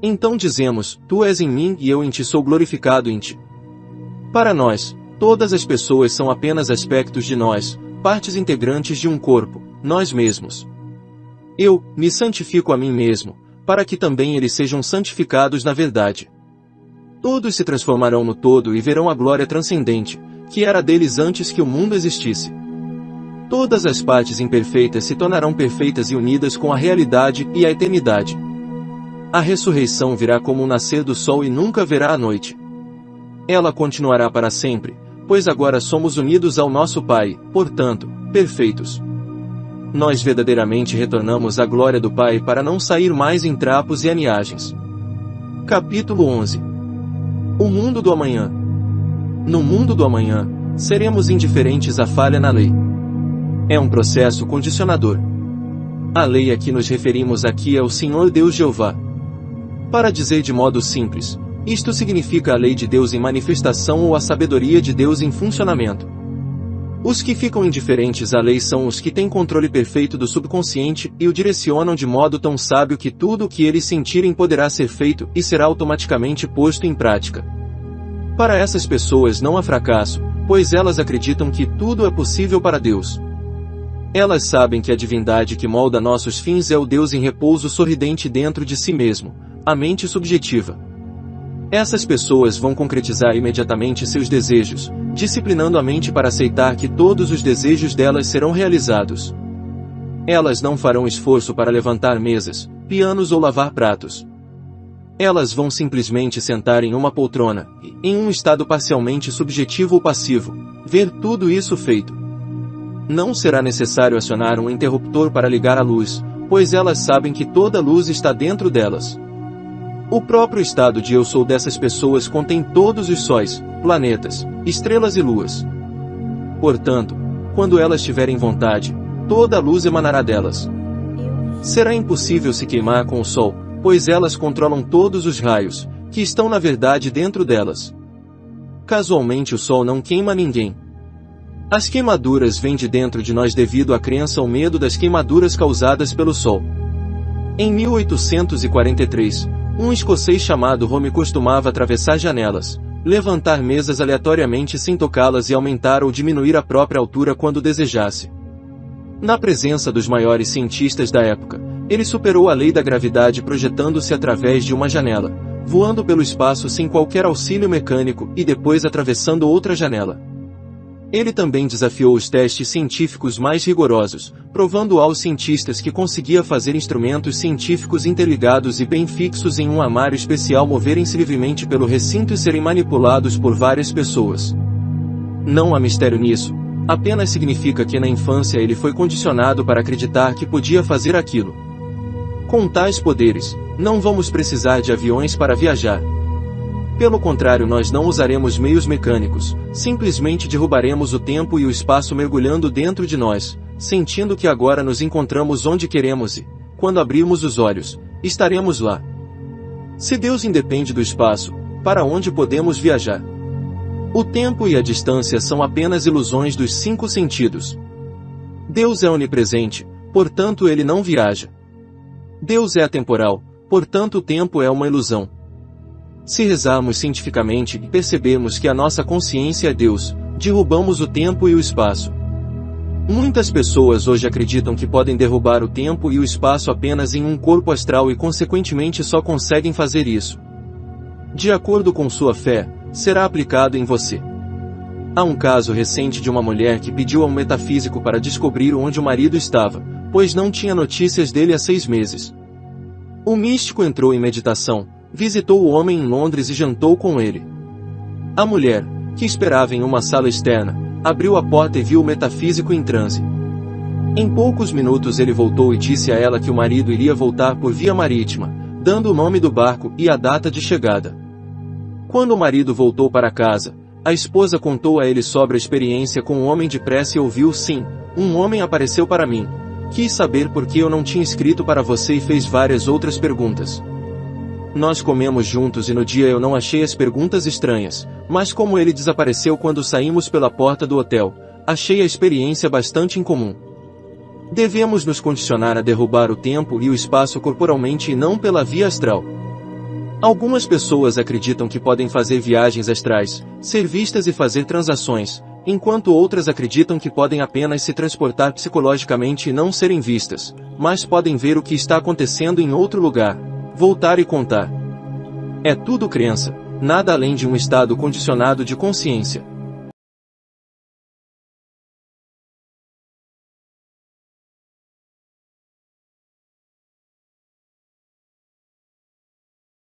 Então dizemos, tu és em mim e eu em ti sou glorificado em ti. Para nós, todas as pessoas são apenas aspectos de nós, partes integrantes de um corpo, nós mesmos. Eu me santifico a mim mesmo, para que também eles sejam santificados na verdade. Todos se transformarão no todo e verão a glória transcendente, que era deles antes que o mundo existisse. Todas as partes imperfeitas se tornarão perfeitas e unidas com a realidade e a eternidade. A ressurreição virá como o nascer do sol e nunca haverá a noite. Ela continuará para sempre, pois agora somos unidos ao nosso Pai, portanto, perfeitos. Nós verdadeiramente retornamos à glória do Pai para não sair mais em trapos e aniagens. Capítulo 11. O mundo do amanhã. No mundo do amanhã, seremos indiferentes à falha na lei. É um processo condicionador. A lei a que nos referimos aqui é o Senhor Deus Jeová. Para dizer de modo simples, isto significa a lei de Deus em manifestação ou a sabedoria de Deus em funcionamento. Os que ficam indiferentes à lei são os que têm controle perfeito do subconsciente e o direcionam de modo tão sábio que tudo o que eles sentirem poderá ser feito e será automaticamente posto em prática. Para essas pessoas não há fracasso, pois elas acreditam que tudo é possível para Deus. Elas sabem que a divindade que molda nossos fins é o Deus em repouso sorridente dentro de si mesmo, a mente subjetiva. Essas pessoas vão concretizar imediatamente seus desejos, disciplinando a mente para aceitar que todos os desejos delas serão realizados. Elas não farão esforço para levantar mesas, pianos ou lavar pratos. Elas vão simplesmente sentar em uma poltrona, e, em um estado parcialmente subjetivo ou passivo, ver tudo isso feito. Não será necessário acionar um interruptor para ligar a luz, pois elas sabem que toda luz está dentro delas. O próprio estado de eu sou dessas pessoas contém todos os sóis, planetas, estrelas e luas. Portanto, quando elas tiverem vontade, toda a luz emanará delas. Será impossível se queimar com o Sol, pois elas controlam todos os raios, que estão na verdade dentro delas. Casualmente o Sol não queima ninguém. As queimaduras vêm de dentro de nós devido à crença ou medo das queimaduras causadas pelo Sol. Em 1843, um escocês chamado Home costumava atravessar janelas, levantar mesas aleatoriamente sem tocá-las e aumentar ou diminuir a própria altura quando desejasse. Na presença dos maiores cientistas da época, ele superou a lei da gravidade projetando-se através de uma janela, voando pelo espaço sem qualquer auxílio mecânico e depois atravessando outra janela. Ele também desafiou os testes científicos mais rigorosos, provando aos cientistas que conseguia fazer instrumentos científicos interligados e bem fixos em um armário especial moverem-se livremente pelo recinto e serem manipulados por várias pessoas. Não há mistério nisso, apenas significa que na infância ele foi condicionado para acreditar que podia fazer aquilo. Com tais poderes, não vamos precisar de aviões para viajar. Pelo contrário, nós não usaremos meios mecânicos, simplesmente derrubaremos o tempo e o espaço mergulhando dentro de nós, sentindo que agora nos encontramos onde queremos e, quando abrirmos os olhos, estaremos lá. Se Deus independe do espaço, para onde podemos viajar? O tempo e a distância são apenas ilusões dos 5 sentidos. Deus é onipresente, portanto ele não viaja. Deus é atemporal, portanto o tempo é uma ilusão. Se rezarmos cientificamente e percebermos que a nossa consciência é Deus, derrubamos o tempo e o espaço. Muitas pessoas hoje acreditam que podem derrubar o tempo e o espaço apenas em um corpo astral e consequentemente só conseguem fazer isso. De acordo com sua fé, será aplicado em você. Há um caso recente de uma mulher que pediu a um metafísico para descobrir onde o marido estava, pois não tinha notícias dele há 6 meses. O místico entrou em meditação, visitou o homem em Londres e jantou com ele. A mulher, que esperava em uma sala externa, abriu a porta e viu o metafísico em transe. Em poucos minutos ele voltou e disse a ela que o marido iria voltar por via marítima, dando o nome do barco e a data de chegada. Quando o marido voltou para casa, a esposa contou a ele sobre a experiência com o homem depressa e ouviu: sim, um homem apareceu para mim. Quis saber por que eu não tinha escrito para você e fez várias outras perguntas. Nós comemos juntos e no dia eu não achei as perguntas estranhas, mas como ele desapareceu quando saímos pela porta do hotel, achei a experiência bastante incomum. Devemos nos condicionar a derrubar o tempo e o espaço corporalmente e não pela via astral. Algumas pessoas acreditam que podem fazer viagens astrais, ser vistas e fazer transações, enquanto outras acreditam que podem apenas se transportar psicologicamente e não serem vistas, mas podem ver o que está acontecendo em outro lugar, voltar e contar. É tudo crença, nada além de um estado condicionado de consciência.